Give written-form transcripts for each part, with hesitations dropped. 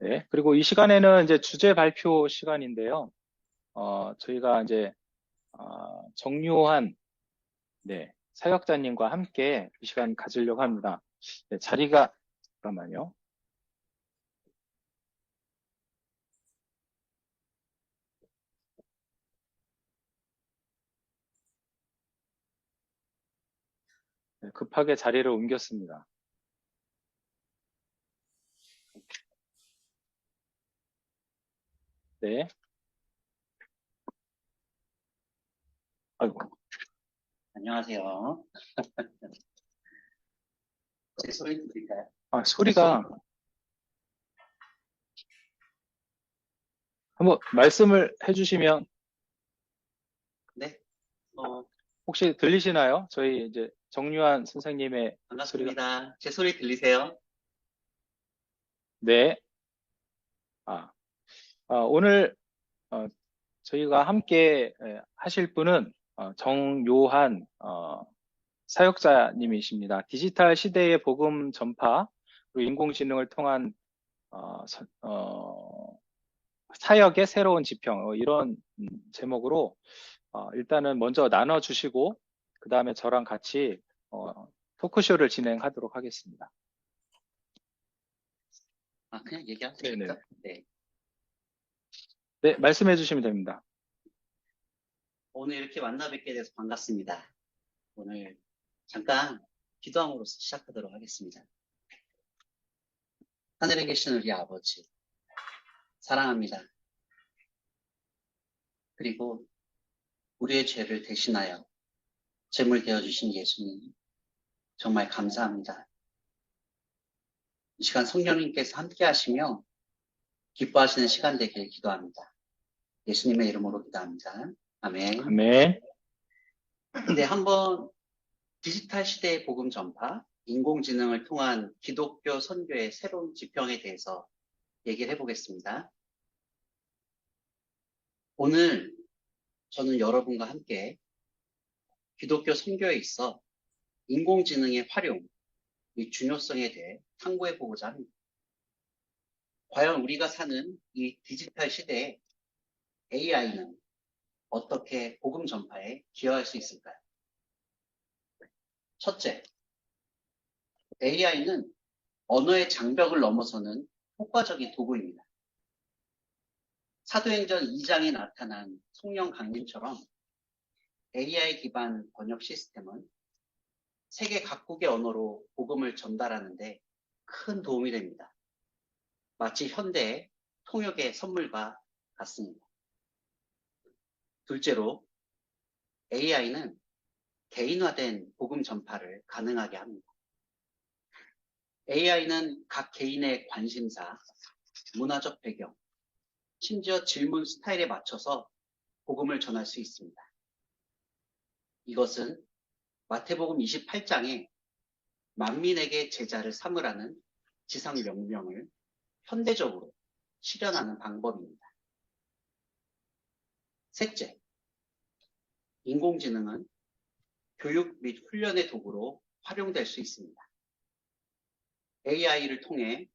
네. 그리고 이 시간에는 이제 주제 발표 시간인데요. 저희가 이제, 정요한, 네, 사역자님과 함께 이 시간 가지려고 합니다. 네, 자리가, 잠깐만요. 네, 급하게 자리를 옮겼습니다. 네. 아이고. 안녕하세요. 제 소리 들릴까요? 소리가, 한번 말씀을 해주시면, 네. 혹시 들리시나요? 저희 이제 정유한 선생님의 소리가. 반갑습니다. 제 소리 들리세요? 네. 오늘, 저희가 함께 하실 분은 정요한 사역자님이십니다. 디지털 시대의 복음 전파, 그리고 인공지능을 통한 사역의 새로운 지평, 이런 제목으로 일단은 먼저 나눠주시고 그 다음에 저랑 같이 토크쇼를 진행하도록 하겠습니다. 그냥 얘기하면 되니까. 네. 네, 말씀해 주시면 됩니다. 오늘 이렇게 만나 뵙게 돼서 반갑습니다. 오늘 잠깐 기도함으로써 시작하도록 하겠습니다. 하늘에 계신 우리 아버지, 사랑합니다. 그리고 우리의 죄를 대신하여 제물 되어주신 예수님, 정말 감사합니다. 이 시간 성령님께서 함께 하시며 기뻐하시는 시간 되길 기도합니다. 예수님의 이름으로 기도합니다. 아멘. 아멘. 네, 한번 디지털 시대의 복음 전파, 인공지능을 통한 기독교 선교의 새로운 지평에 대해서 얘기를 해보겠습니다. 오늘 저는 여러분과 함께 기독교 선교에 있어 인공지능의 활용, 이 중요성에 대해 탐구해보고자 합니다. 과연 우리가 사는 이 디지털 시대에 AI는 어떻게 복음 전파에 기여할 수 있을까요? 첫째, AI는 언어의 장벽을 넘어서는 효과적인 도구입니다. 사도행전 2장에 나타난 성령 강림처럼 AI 기반 번역 시스템은 세계 각국의 언어로 복음을 전달하는데 큰 도움이 됩니다. 마치 현대의 통역의 선물과 같습니다. 둘째로 AI는 개인화된 복음 전파를 가능하게 합니다. AI는 각 개인의 관심사, 문화적 배경, 심지어 질문 스타일에 맞춰서 복음을 전할 수 있습니다. 이것은 마태복음 28장에 만민에게 제자를 삼으라는 지상 명령을 현대적으로 실현하는 방법입니다. 셋째, 인공지능은 교육 및 훈련의 도구로 활용될 수 있습니다. AI를 통해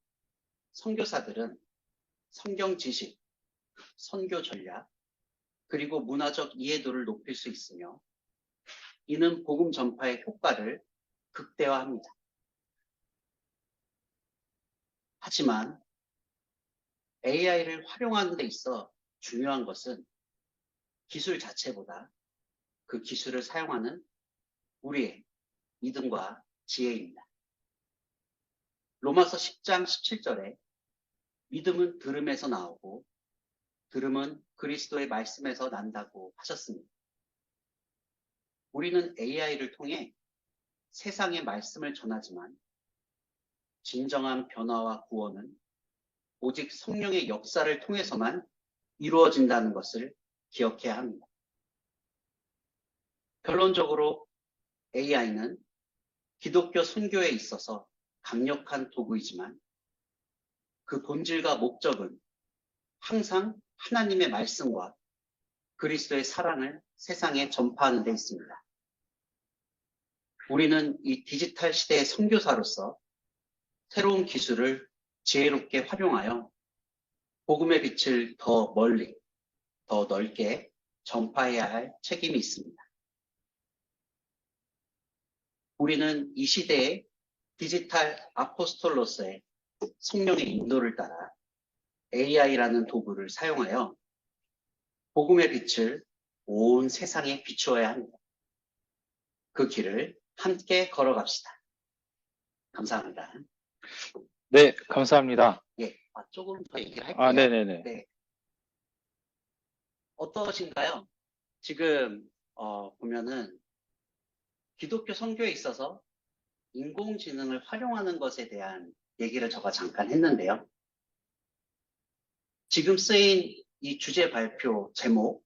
선교사들은 성경 지식, 선교 전략, 그리고 문화적 이해도를 높일 수 있으며 이는 복음 전파의 효과를 극대화합니다. 하지만 AI를 활용하는 데 있어 중요한 것은 기술 자체보다 그 기술을 사용하는 우리의 믿음과 지혜입니다. 로마서 10장 17절에 믿음은 들음에서 나오고 들음은 그리스도의 말씀에서 난다고 하셨습니다. 우리는 AI를 통해 세상의 말씀을 전하지만 진정한 변화와 구원은 오직 성령의 역사를 통해서만 이루어진다는 것을 기억해야 합니다. 결론적으로 AI는 기독교 선교에 있어서 강력한 도구이지만 그 본질과 목적은 항상 하나님의 말씀과 그리스도의 사랑을 세상에 전파하는 데 있습니다. 우리는 이 디지털 시대의 선교사로서 새로운 기술을 지혜롭게 활용하여 복음의 빛을 더 멀리, 더 넓게 전파해야 할 책임이 있습니다. 우리는 이 시대의 디지털 아포스톨로서의 성령의 인도를 따라 AI라는 도구를 사용하여 복음의 빛을 온 세상에 비추어야 합니다. 그 길을 함께 걸어갑시다. 감사합니다. 네, 감사합니다. 예, 조금 더 얘기를 할게요. 네네네. 네. 어떠신가요? 지금 보면은 기독교 선교에 있어서 인공지능을 활용하는 것에 대한 얘기를 제가 잠깐 했는데요. 지금 쓰인 이 주제 발표 제목,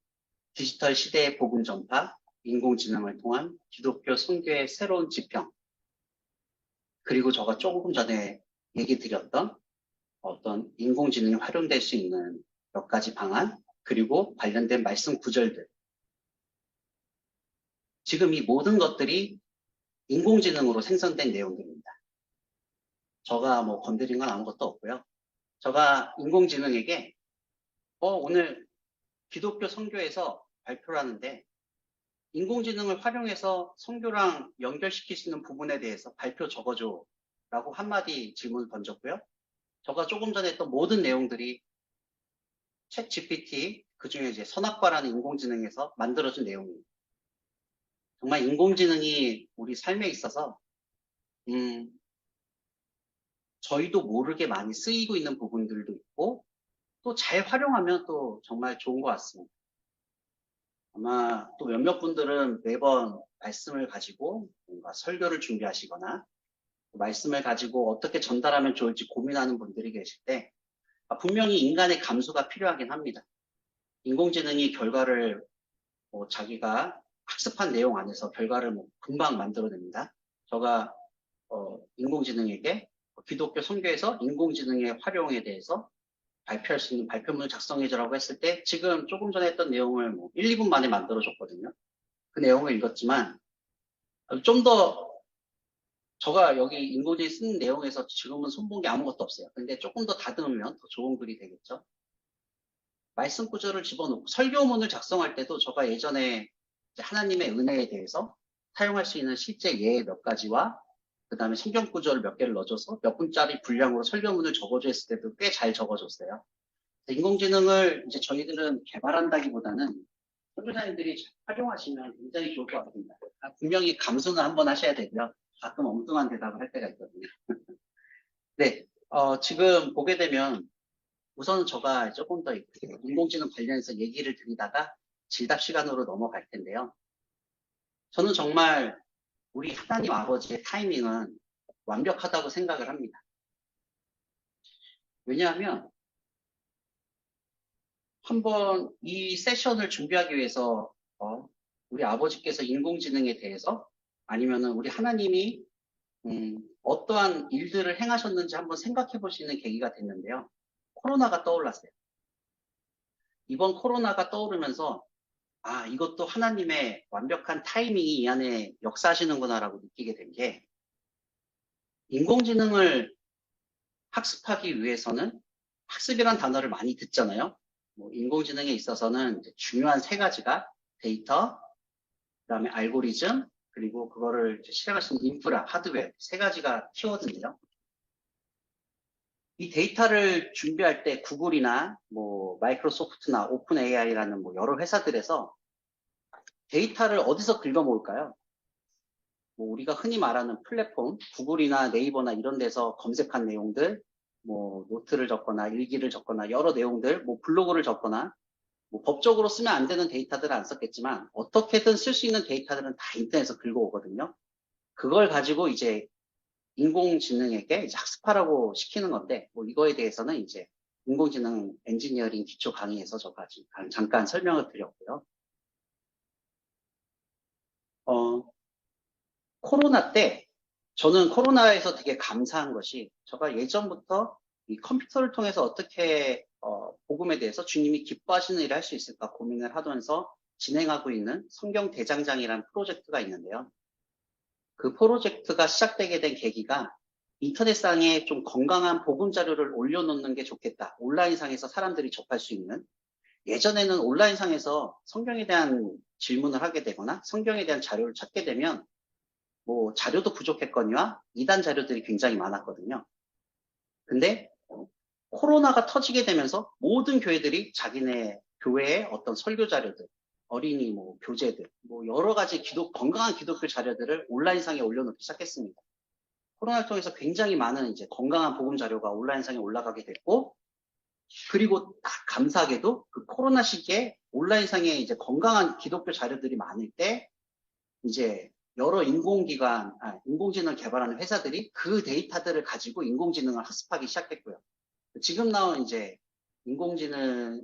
디지털 시대의 복음 전파, 인공지능을 통한 기독교 선교의 새로운 지평, 그리고 제가 조금 전에 얘기 드렸던 어떤 인공지능이 활용될 수 있는 몇 가지 방안, 그리고 관련된 말씀 구절들. 지금 이 모든 것들이 인공지능으로 생성된 내용들입니다. 제가 뭐 건드린 건 아무것도 없고요. 제가 인공지능에게 오늘 기독교 선교에서 발표를 하는데 인공지능을 활용해서 선교랑 연결시킬 수 있는 부분에 대해서 발표 적어줘 라고 한마디 질문을 던졌고요. 제가 조금 전에 했던 모든 내용들이 챗 GPT, 그중에 이제 선악과라는 인공지능에서 만들어준 내용입니다. 정말 인공지능이 우리 삶에 있어서 저희도 모르게 많이 쓰이고 있는 부분들도 있고 또 잘 활용하면 또 정말 좋은 것 같습니다. 아마 또 몇몇 분들은 매번 말씀을 가지고 뭔가 설교를 준비하시거나 말씀을 가지고 어떻게 전달하면 좋을지 고민하는 분들이 계실 때 분명히 인간의 감수가 필요하긴 합니다. 인공지능이 결과를 자기가 학습한 내용 안에서 결과를 금방 만들어냅니다. 제가 인공지능에게 기독교 선교에서 인공지능의 활용에 대해서 발표할 수 있는 발표문을 작성해주라고 했을 때 지금 조금 전에 했던 내용을 1, 2분 만에 만들어줬거든요. 그 내용을 읽었지만 좀 더 제가 여기 인공지능이 쓴 내용에서 지금은 손본 게 아무것도 없어요. 근데 조금 더 다듬으면 더 좋은 글이 되겠죠. 말씀 구절을 집어넣고 설교문을 작성할 때도 제가 예전에 하나님의 은혜에 대해서 사용할 수 있는 실제 예 몇 가지와 그 다음에 성경 구절을 몇 개를 넣어줘서 몇 분짜리 분량으로 설교문을 적어줘 했을 때도 꽤 잘 적어줬어요. 인공지능을 이제 저희들은 개발한다기보다는 선교사님들이 활용하시면 굉장히 좋을 것 같습니다. 분명히 감수는 한번 하셔야 되고요. 가끔 엉뚱한 대답을 할 때가 있거든요. 네, 지금 보게 되면 우선 제가 조금 더 인공지능 관련해서 얘기를 드리다가 질답 시간으로 넘어갈 텐데요. 저는 정말 우리 하나님 아버지의 타이밍은 완벽하다고 생각을 합니다. 왜냐하면 한번 이 세션을 준비하기 위해서 우리 아버지께서 인공지능에 대해서 아니면은 우리 하나님이 어떠한 일들을 행하셨는지 한번 생각해 볼 수 있는 계기가 됐는데요. 코로나가 떠올랐어요. 이번 코로나가 떠오르면서 이것도 하나님의 완벽한 타이밍이 이 안에 역사하시는구나라고 느끼게 된 게 인공지능을 학습하기 위해서는 학습이란 단어를 많이 듣잖아요. 인공지능에 있어서는 중요한 세 가지가 데이터, 그다음에 알고리즘, 그리고 그거를 실행할 수 있는 인프라, 하드웨어 세 가지가 키워드인데요. 이 데이터를 준비할 때 구글이나 마이크로소프트나 오픈 AI라는 여러 회사들에서 데이터를 어디서 긁어 모을까요? 우리가 흔히 말하는 플랫폼, 구글이나 네이버나 이런 데서 검색한 내용들, 노트를 적거나 일기를 적거나 여러 내용들, 블로그를 적거나 법적으로 쓰면 안 되는 데이터들은 안 썼겠지만 어떻게든 쓸 수 있는 데이터들은 다 인터넷에서 긁어오거든요. 그걸 가지고 이제 인공지능에게 이제 학습하라고 시키는 건데 이거에 대해서는 이제 인공지능 엔지니어링 기초 강의에서 제가 잠깐 설명을 드렸고요. 코로나 때 저는 코로나에서 되게 감사한 것이 제가 예전부터 이 컴퓨터를 통해서 어떻게 복음에 대해서 주님이 기뻐하시는 일을 할 수 있을까 고민을 하면서 진행하고 있는 성경 대장장이라는 프로젝트가 있는데요. 그 프로젝트가 시작되게 된 계기가 인터넷상에 좀 건강한 복음 자료를 올려놓는 게 좋겠다. 온라인상에서 사람들이 접할 수 있는. 예전에는 온라인상에서 성경에 대한 질문을 하게 되거나 성경에 대한 자료를 찾게 되면 뭐 자료도 부족했거니와 이단 자료들이 굉장히 많았거든요. 근데 코로나가 터지게 되면서 모든 교회들이 자기네 교회의 어떤 설교 자료들, 어린이 뭐 교재들, 뭐 여러 가지 건강한 기독교 자료들을 온라인상에 올려놓기 시작했습니다. 코로나를 통해서 굉장히 많은 이제 건강한 복음 자료가 온라인상에 올라가게 됐고, 그리고 감사하게도 그 코로나 시기에 온라인상에 이제 건강한 기독교 자료들이 많을 때, 이제 여러 인공지능 개발하는 회사들이 그 데이터들을 가지고 인공지능을 학습하기 시작했고요. 지금 나온 이제 인공지능,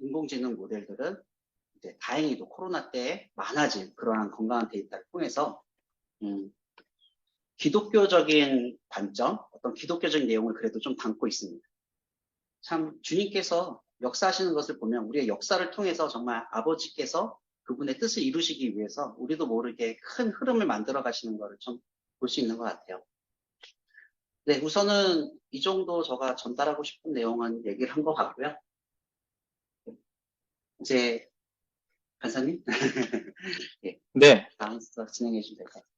인공지능 모델들은 이제 다행히도 코로나 때 많아진 그러한 건강한 데이터를 통해서, 기독교적인 관점, 어떤 기독교적인 내용을 그래도 좀 담고 있습니다. 참 주님께서 역사하시는 것을 보면 우리의 역사를 통해서 정말 아버지께서 그분의 뜻을 이루시기 위해서 우리도 모르게 큰 흐름을 만들어 가시는 것을 좀 볼 수 있는 것 같아요. 네, 우선은 이 정도 제가 전달하고 싶은 내용은 얘기를 한 것 같고요. 이제 간사님, 예, 네, 다음 수업 진행해 주시면 될 것 같아요.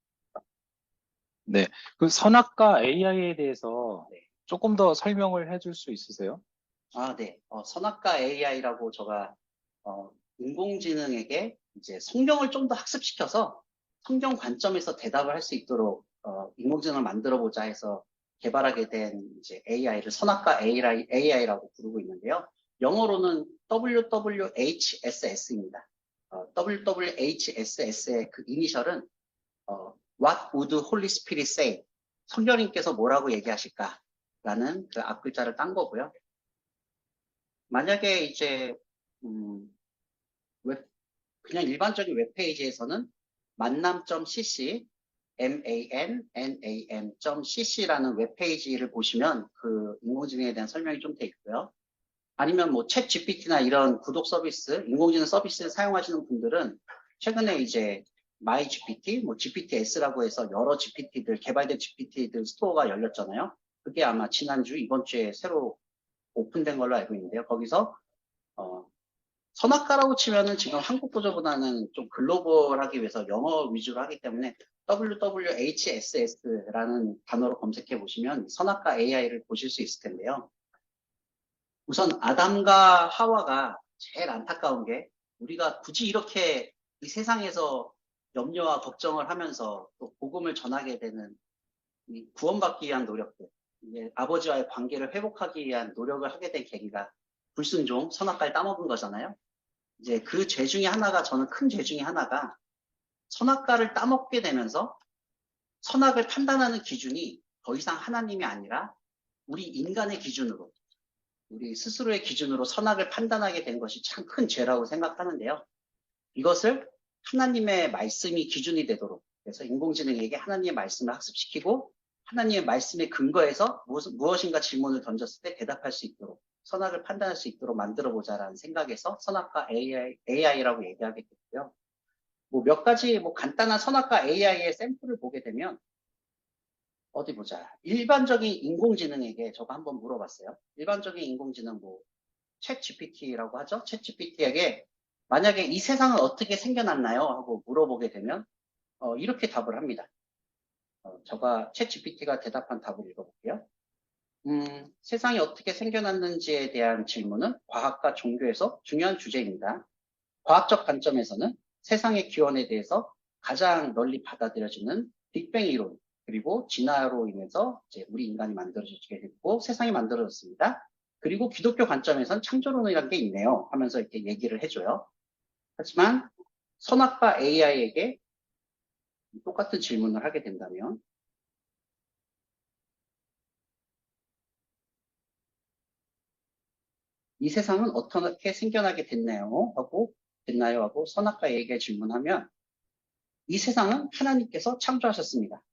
네. 그 선악과 AI에 대해서 네. 조금 더 설명을 해줄 수 있으세요? 네. 선악과 AI라고 제가 인공지능에게 이제 성경을 좀 더 학습시켜서 성경 관점에서 대답을 할 수 있도록 인공지능을 만들어 보자 해서 개발하게 된 이제 AI를 선악과 AI라고 부르고 있는데요. 영어로는 WWHSS입니다. WWHSS의 그 이니셜은 What would Holy Spirit say? 성령님께서 뭐라고 얘기하실까라는 그 앞글자를 딴 거고요. 만약에 이제 그냥 일반적인 웹페이지에서는 만남.cc, mannam.cc라는 웹페이지를 보시면 그 인공지능에 대한 설명이 좀 돼 있고요. 아니면 뭐 챗 GPT나 이런 구독 서비스, 인공지능 서비스를 사용하시는 분들은 최근에 이제 마이 GPT, 뭐 GPTS라고 해서 여러 GPT들, 개발된 GPT들 스토어가 열렸잖아요. 그게 아마 지난주, 이번 주에 새로 오픈된 걸로 알고 있는데요. 거기서 선악과라고 치면은 지금 한국 버전보다는 좀 글로벌하기 위해서 영어 위주로 하기 때문에 WWHSS라는 단어로 검색해 보시면 선악과 AI를 보실 수 있을 텐데요. 우선 아담과 하와가 제일 안타까운 게 우리가 굳이 이렇게 이 세상에서 염려와 걱정을 하면서 또 복음을 전하게 되는 이 구원받기 위한 노력들, 이제 아버지와의 관계를 회복하기 위한 노력을 하게 된 계기가 불순종, 선악과를 따먹은 거잖아요. 이제 그 죄 중에 하나가, 저는 큰 죄 중에 하나가 선악과를 따먹게 되면서 선악을 판단하는 기준이 더 이상 하나님이 아니라 우리 인간의 기준으로, 우리 스스로의 기준으로 선악을 판단하게 된 것이 참 큰 죄라고 생각하는데요. 이것을 하나님의 말씀이 기준이 되도록, 그래서 인공지능에게 하나님의 말씀을 학습시키고 하나님의 말씀에 근거해서 무엇인가 질문을 던졌을 때 대답할 수 있도록, 선악을 판단할 수 있도록 만들어보자라는 생각에서 선악과 AI라고 얘기하게 됐고요. 뭐 몇 가지 뭐 간단한 선악과 AI의 샘플을 보게 되면, 어디 보자. 일반적인 인공지능에게 저거 한번 물어봤어요. 일반적인 인공지능 챗 GPT라고 하죠. 챗 GPT에게 만약에 이 세상은 어떻게 생겨났나요? 하고 물어보게 되면 이렇게 답을 합니다. 제가 챗 GPT가 대답한 답을 읽어볼게요. 세상이 어떻게 생겨났는지에 대한 질문은 과학과 종교에서 중요한 주제입니다. 과학적 관점에서는 세상의 기원에 대해서 가장 널리 받아들여지는 빅뱅 이론, 그리고 진화로 인해서 이제 우리 인간이 만들어지게 됐고 세상이 만들어졌습니다. 그리고 기독교 관점에서는 창조론이라는 게 있네요 하면서 이렇게 얘기를 해줘요. 하지만 선악과 AI에게 똑같은 질문을 하게 된다면 이 세상은 어떻게 생겨나게 됐나요? 하고 선악과 AI에게 질문하면 이 세상은 하나님께서 창조하셨습니다.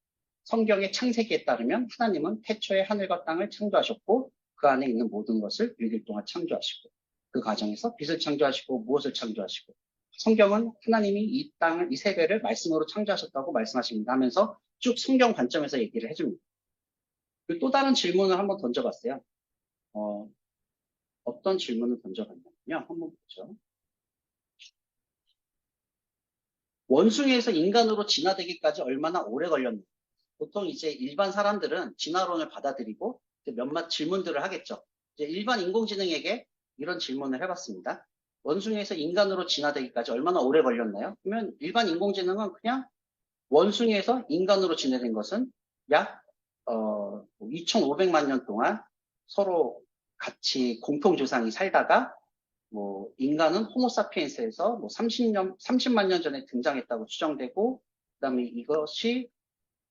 성경의 창세기에 따르면 하나님은 태초에 하늘과 땅을 창조하셨고 그 안에 있는 모든 것을 6일 동안 창조하시고 그 과정에서 빛을 창조하시고 무엇을 창조하시고 성경은 하나님이 이 땅을, 이 세계를 말씀으로 창조하셨다고 말씀하십니다 하면서 쭉 성경 관점에서 얘기를 해줍니다. 그리고 또 다른 질문을 한번 던져봤어요. 어떤 질문을 던져봤냐면요. 한번 보죠. 원숭이에서 인간으로 진화되기까지 얼마나 오래 걸렸나요? 보통 이제 일반 사람들은 진화론을 받아들이고 몇몇 질문들을 하겠죠. 이제 일반 인공지능에게 이런 질문을 해봤습니다. 원숭이에서 인간으로 진화되기까지 얼마나 오래 걸렸나요? 그러면 일반 인공지능은 그냥 원숭이에서 인간으로 진화된 것은 약 2,500만 년 동안 서로 같이 공통조상이 살다가 뭐 인간은 호모사피엔스에서 뭐 30만 년 전에 등장했다고 추정되고 그다음에 이것이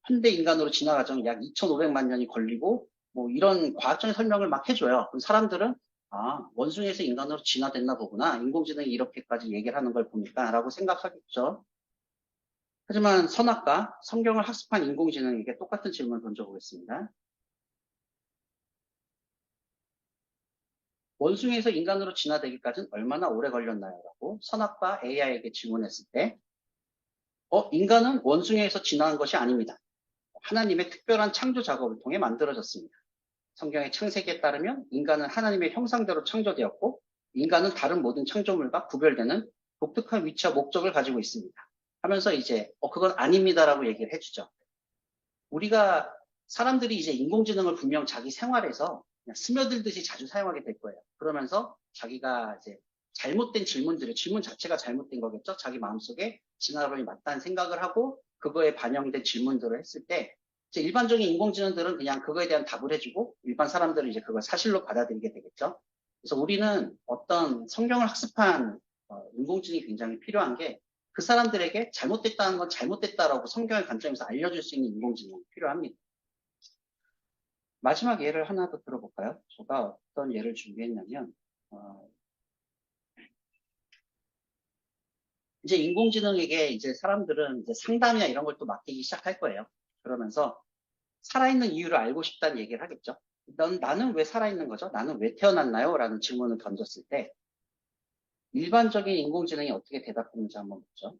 현대 인간으로 진화 과정이 약 2,500만 년이 걸리고 뭐 이런 과학적인 설명을 막 해줘요. 그럼 사람들은 원숭이에서 인간으로 진화됐나 보구나. 인공지능이 이렇게까지 얘기를 하는 걸 보니까 라고 생각하겠죠. 하지만 선악과 성경을 학습한 인공지능에게 똑같은 질문을 던져보겠습니다. 원숭이에서 인간으로 진화되기까지는 얼마나 오래 걸렸나요? 라고 선악과 AI에게 질문했을 때 인간은 원숭이에서 진화한 것이 아닙니다. 하나님의 특별한 창조 작업을 통해 만들어졌습니다. 성경의 창세기에 따르면 인간은 하나님의 형상대로 창조되었고 인간은 다른 모든 창조물과 구별되는 독특한 위치와 목적을 가지고 있습니다. 하면서 이제 그건 아닙니다라고 얘기를 해주죠. 우리가 사람들이 이제 인공지능을 분명 자기 생활에서 그냥 스며들듯이 자주 사용하게 될 거예요. 그러면서 자기가 이제 잘못된 질문 자체가 잘못된 거겠죠. 자기 마음속에 진화론이 맞다는 생각을 하고 그거에 반영된 질문들을 했을 때 이제 일반적인 인공지능들은 그냥 그거에 대한 답을 해주고 일반 사람들은 이제 그걸 사실로 받아들이게 되겠죠. 그래서 우리는 어떤 성경을 학습한 인공지능이 굉장히 필요한 게 그 사람들에게 잘못됐다는 건 잘못됐다라고 성경의 관점에서 알려줄 수 있는 인공지능이 필요합니다. 마지막 예를 하나 더 들어볼까요? 제가 어떤 예를 준비했냐면 이제 인공지능에게 이제 사람들은 이제 상담이나 이런 걸 또 맡기기 시작할 거예요. 그러면서 살아있는 이유를 알고 싶다는 얘기를 하겠죠. 나는 왜 살아있는 거죠? 나는 왜 태어났나요? 라는 질문을 던졌을 때 일반적인 인공지능이 어떻게 대답하는지 한번 보죠.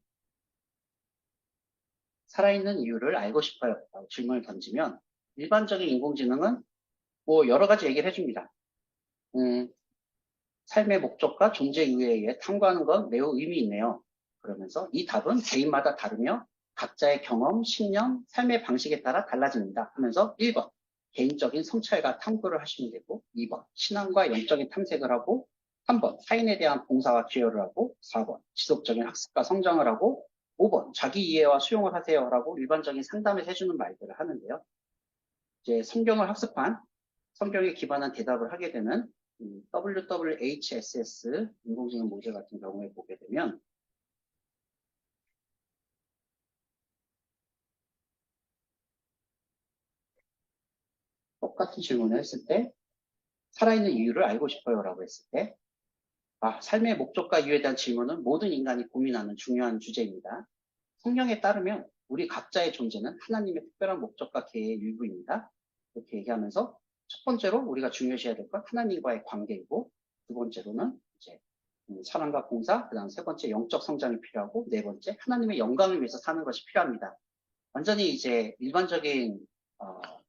살아있는 이유를 알고 싶어요. 라고 질문을 던지면 일반적인 인공지능은 뭐 여러 가지 얘기를 해줍니다. 삶의 목적과 존재 이유에 의해 탐구하는 건 매우 의미 있네요. 그러면서 이 답은 개인마다 다르며 각자의 경험, 신념, 삶의 방식에 따라 달라집니다. 하면서 1번, 개인적인 성찰과 탐구를 하시면 되고 2번, 신앙과 영적인 탐색을 하고 3번, 타인에 대한 봉사와 기여를 하고 4번, 지속적인 학습과 성장을 하고 5번, 자기 이해와 수용을 하세요라고 일반적인 상담을 해주는 말들을 하는데요. 이제 성경을 학습한 성경에 기반한 대답을 하게 되는 WWHSS 인공지능 모델 같은 경우에 보게 되면 똑같은 질문을 했을 때 살아있는 이유를 알고 싶어요 라고 했을 때 삶의 목적과 이유에 대한 질문은 모든 인간이 고민하는 중요한 주제입니다. 성경에 따르면 우리 각자의 존재는 하나님의 특별한 목적과 계획의 일부입니다. 이렇게 얘기하면서 첫 번째로 우리가 중요시해야 될 건 하나님과의 관계이고 두 번째로는 이제 사랑과 봉사, 그 다음 세 번째 영적 성장이 필요하고 네 번째 하나님의 영광을 위해서 사는 것이 필요합니다. 완전히 이제 일반적인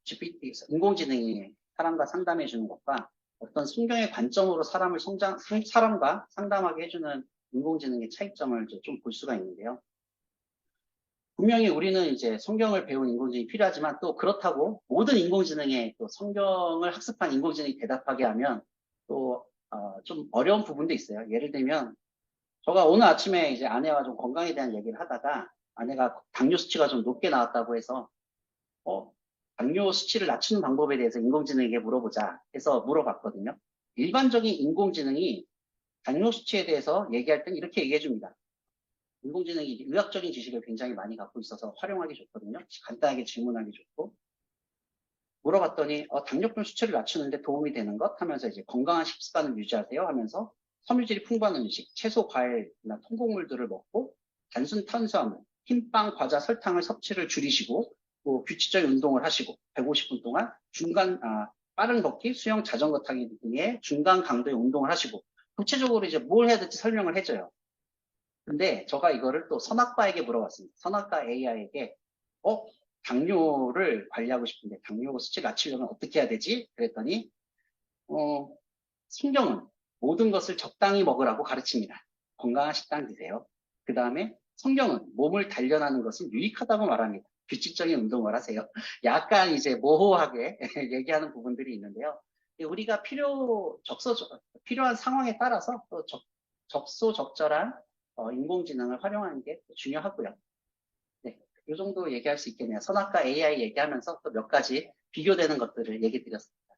GPT, 인공지능이 사람과 상담해 주는 것과 어떤 성경의 관점으로 사람과 상담하게 해주는 인공지능의 차이점을 이제 좀 볼 수가 있는데요. 분명히 우리는 이제 성경을 배운 인공지능이 필요하지만 또 그렇다고 모든 인공지능에 또 성경을 학습한 인공지능이 대답하게 하면 또 좀 어려운 부분도 있어요. 예를 들면 제가 오늘 아침에 이제 아내와 좀 건강에 대한 얘기를 하다가 아내가 당뇨 수치가 좀 높게 나왔다고 해서 당뇨 수치를 낮추는 방법에 대해서 인공지능에게 물어보자 해서 물어봤거든요. 일반적인 인공지능이 당뇨 수치에 대해서 얘기할 땐 이렇게 얘기해 줍니다. 인공지능이 의학적인 지식을 굉장히 많이 갖고 있어서 활용하기 좋거든요. 간단하게 질문하기 좋고. 물어봤더니 당뇨병 수치를 낮추는데 도움이 되는 것 하면서 이제 건강한 식습관을 유지하세요 하면서 섬유질이 풍부한 음식, 채소, 과일이나 통곡물들을 먹고 단순 탄수화물, 흰빵, 과자, 설탕을 섭취를 줄이시고 또 규칙적인 운동을 하시고 150분 동안 빠른 걷기, 수영, 자전거 타기 등의 중간 강도의 운동을 하시고 구체적으로 이제 뭘 해야 될지 설명을 해줘요. 근데 제가 이거를 또 선악과에게 물어봤습니다. 선악과 AI에게 당뇨를 관리하고 싶은데 당뇨 수치 낮추려면 어떻게 해야 되지? 그랬더니 성경은 모든 것을 적당히 먹으라고 가르칩니다. 건강한 식단 드세요. 그 다음에 성경은 몸을 단련하는 것은 유익하다고 말합니다. 규칙적인 운동을 하세요. 약간 이제 모호하게 얘기하는 부분들이 있는데요. 우리가 필요한 상황에 따라서 또 적소적절한 인공지능을 활용하는 게 중요하고요. 네, 이 정도 얘기할 수 있겠네요. 선악과 AI 얘기하면서 또 몇 가지 비교되는 것들을 얘기 드렸습니다.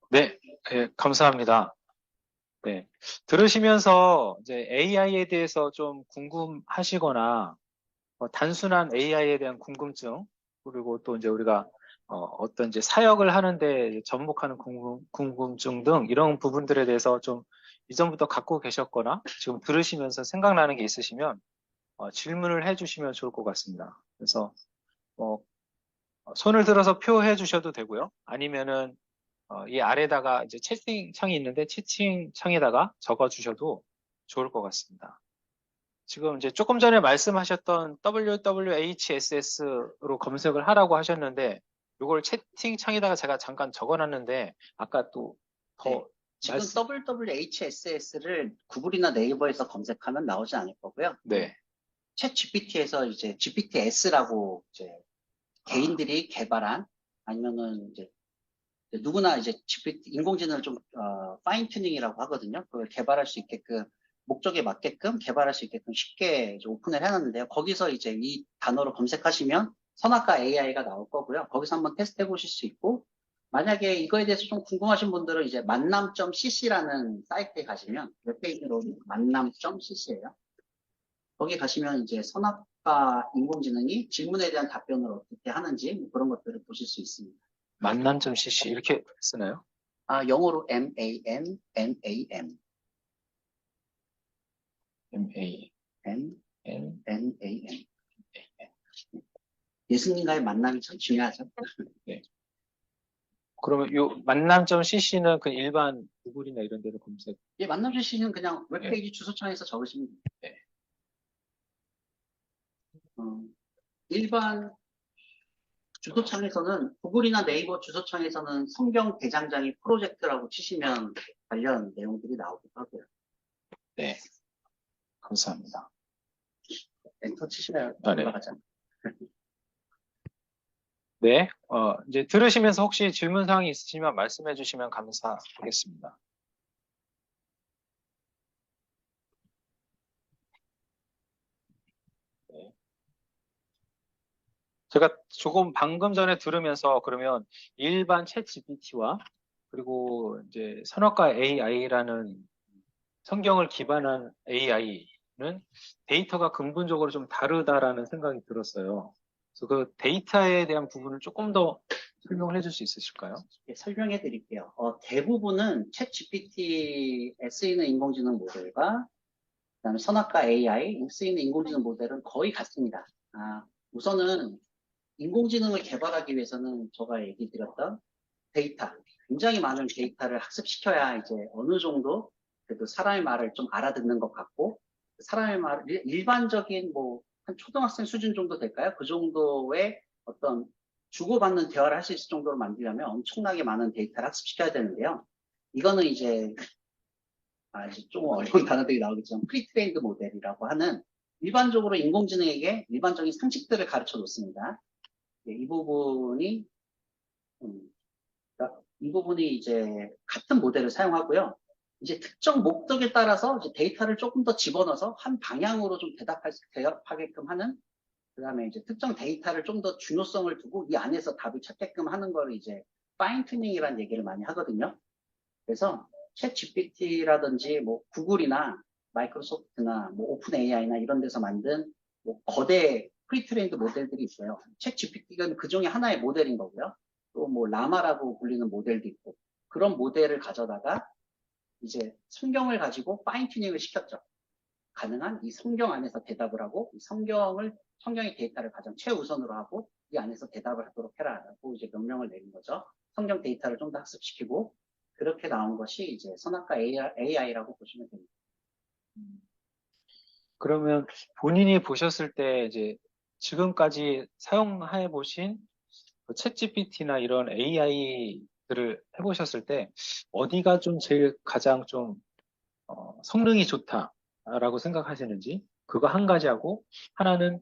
네, 네, 감사합니다. 네. 들으시면서 이제 AI에 대해서 좀 궁금하시거나 단순한 AI에 대한 궁금증, 그리고 또 이제 우리가 어떤 이제 사역을 하는데 접목하는 궁금증 등 이런 부분들에 대해서 좀 이전부터 갖고 계셨거나 지금 들으시면서 생각나는 게 있으시면 질문을 해주시면 좋을 것 같습니다. 그래서 손을 들어서 표해 주셔도 되고요. 아니면은 이 아래다가 이제 채팅창이 있는데 채팅창에다가 적어 주셔도 좋을 것 같습니다. 지금 이제 조금 전에 말씀하셨던 WWHSS로 검색을 하라고 하셨는데, 이걸 채팅창에다가 제가 잠깐 적어놨는데, 아까 또 네, 더 지금 말씀, WWHSS를 구글이나 네이버에서 검색하면 나오지 않을 거고요. 네. 챗 GPT에서 이제 GPTS라고 이제 개인들이 개발한 아니면은 이제 누구나 이제 GPT, 인공지능을 좀 파인 튜닝이라고 하거든요. 그걸 개발할 수 있게끔 목적에 맞게끔 개발할 수 있게끔 쉽게 이제 오픈을 해놨는데요. 거기서 이제 이 단어로 검색하시면 선악과 AI가 나올 거고요. 거기서 한번 테스트 해보실 수 있고, 만약에 이거에 대해서 좀 궁금하신 분들은 이제 만남.cc라는 사이트에 가시면 웹페이지로 만남.cc예요. 거기 가시면 이제 선악과 인공지능이 질문에 대한 답변을 어떻게 하는지 뭐 그런 것들을 보실 수 있습니다. 만남.cc 이렇게 쓰나요? 영어로 MANNAM. MAN. NAM. 예수님과의 만남이 참 중요하죠. 네. 그러면 요 만남.cc는 그 일반 구글이나 이런 데로 검색. 예, 만남 주시는 그냥 웹페이지 주소창에서 적으시면 됩니다. 네. 일반 주소창에서는 구글이나 네이버 주소창에서는 성경 대장장이 프로젝트라고 치시면 관련 내용들이 나오기도 하고요. 네. 감사합니다. 엔터 치시면 네. 올라가잖아요. 네, 이제 들으시면서 혹시 질문 사항이 있으시면 말씀해 주시면 감사하겠습니다. 네. 제가 조금 방금 전에 들으면서 그러면 일반 챗 GPT와 그리고 이제 선악과 AI라는 성경을 기반한 AI는 데이터가 근본적으로 좀 다르다라는 생각이 들었어요. 그래서 그 데이터에 대한 부분을 조금 더 설명을 해줄 수 있으실까요? 예, 설명해 드릴게요. 대부분은 챗 GPT에 쓰이는 인공지능 모델과 그다음에 선악과 AI 쓰이는 인공지능 모델은 거의 같습니다. 우선은 인공지능을 개발하기 위해서는 제가 얘기 드렸던 데이터, 굉장히 많은 데이터를 학습시켜야 이제 어느 정도 그래도 사람의 말을 좀 알아듣는 것 같고, 사람의 말, 일반적인 뭐, 한 초등학생 수준 정도 될까요? 그 정도의 어떤 주고받는 대화를 할 수 있을 정도로 만들려면 엄청나게 많은 데이터를 학습시켜야 되는데요. 이거는 이제, 이제 좀 어려운 단어들이 나오겠지만, 프리트레인드 모델이라고 하는 일반적으로 인공지능에게 일반적인 상식들을 가르쳐 놓습니다. 이 부분이 이 부분이 이제 같은 모델을 사용하고요. 이제 특정 목적에 따라서 이제 데이터를 조금 더 집어넣어서 한 방향으로 좀 대답하게끔 하는, 그 다음에 이제 특정 데이터를 좀 더 중요성을 두고 이 안에서 답을 찾게끔 하는 거를 이제 파인 튜닝이라는 얘기를 많이 하거든요. 그래서 챗 GPT라든지 뭐 구글이나 마이크로소프트나 뭐 오픈 AI나 이런 데서 만든 뭐 거대 프리트레인드 모델들이 있어요. 챗 GPT가 그 중에 하나의 모델인 거고요. 또 뭐 라마라고 불리는 모델도 있고, 그런 모델을 가져다가 이제 성경을 가지고 파인 튜닝을 시켰죠. 가능한 이 성경 안에서 대답을 하고 이 성경의 데이터를 가장 최우선으로 하고 이 안에서 대답을 하도록 해라라고 이제 명령을 내린 거죠. 성경 데이터를 좀 더 학습시키고 그렇게 나온 것이 이제 선악과 AI라고 보시면 됩니다. 그러면 본인이 보셨을 때 이제 지금까지 사용해 보신 그 챗GPT나 이런 AI들을 해보셨을 때 어디가 좀 제일 가장 좀 성능이 좋다라고 생각하시는지 그거 한 가지하고 하나는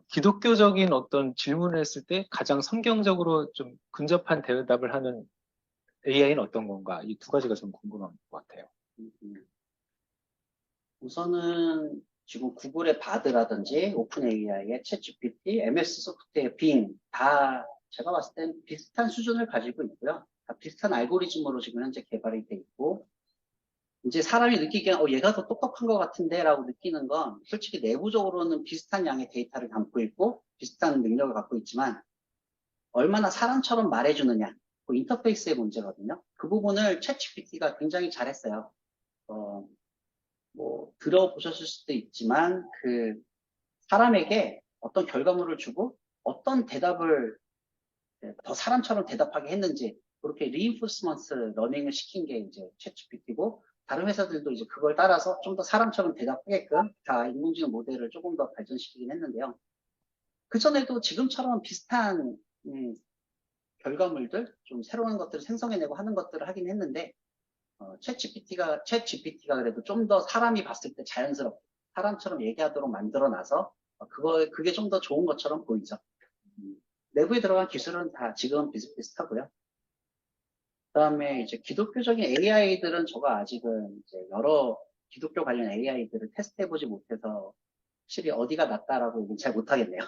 기독교적인 어떤 질문을 했을 때 가장 성경적으로 좀 근접한 대답을 하는 AI는 어떤 건가? 이 두 가지가 좀 궁금한 것 같아요. 음. 우선은 지금 구글의 바드라든지 오픈 AI의 챗GPT, MS 소프트의 빙, 다 제가 봤을 땐 비슷한 수준을 가지고 있고요. 다 비슷한 알고리즘으로 지금 현재 개발이 돼 있고, 이제 사람이 느끼기엔, 얘가 더 똑똑한 것 같은데 라고 느끼는 건 솔직히 내부적으로는 비슷한 양의 데이터를 담고 있고, 비슷한 능력을 갖고 있지만, 얼마나 사람처럼 말해주느냐, 그 인터페이스의 문제거든요. 그 부분을 챗GPT가 굉장히 잘했어요. 어, 뭐 들어보셨을 수도 있지만 그 사람에게 어떤 결과물을 주고 어떤 대답을 더 사람처럼 대답하게 했는지 그렇게 리인포스먼트 러닝을 시킨 게 이제 챗GPT고 다른 회사들도 이제 그걸 따라서 좀 더 사람처럼 대답하게끔 다 인공지능 모델을 조금 더 발전시키긴 했는데요. 그전에도 지금처럼 비슷한 결과물들 좀 새로운 것들을 생성해내고 하는 것들을 하긴 했는데 챗GPT가 그래도 좀 더 사람이 봤을 때 자연스럽게 사람처럼 얘기하도록 만들어놔서 그게 좀 더 좋은 것처럼 보이죠. 음, 내부에 들어간 기술은 다 지금 비슷비슷하고요. 그다음에 이제 기독교적인 AI들은 저가 아직은 이제 여러 기독교 관련 AI들을 테스트해보지 못해서 확실히 어디가 낫다라고 얘기는 잘 못하겠네요.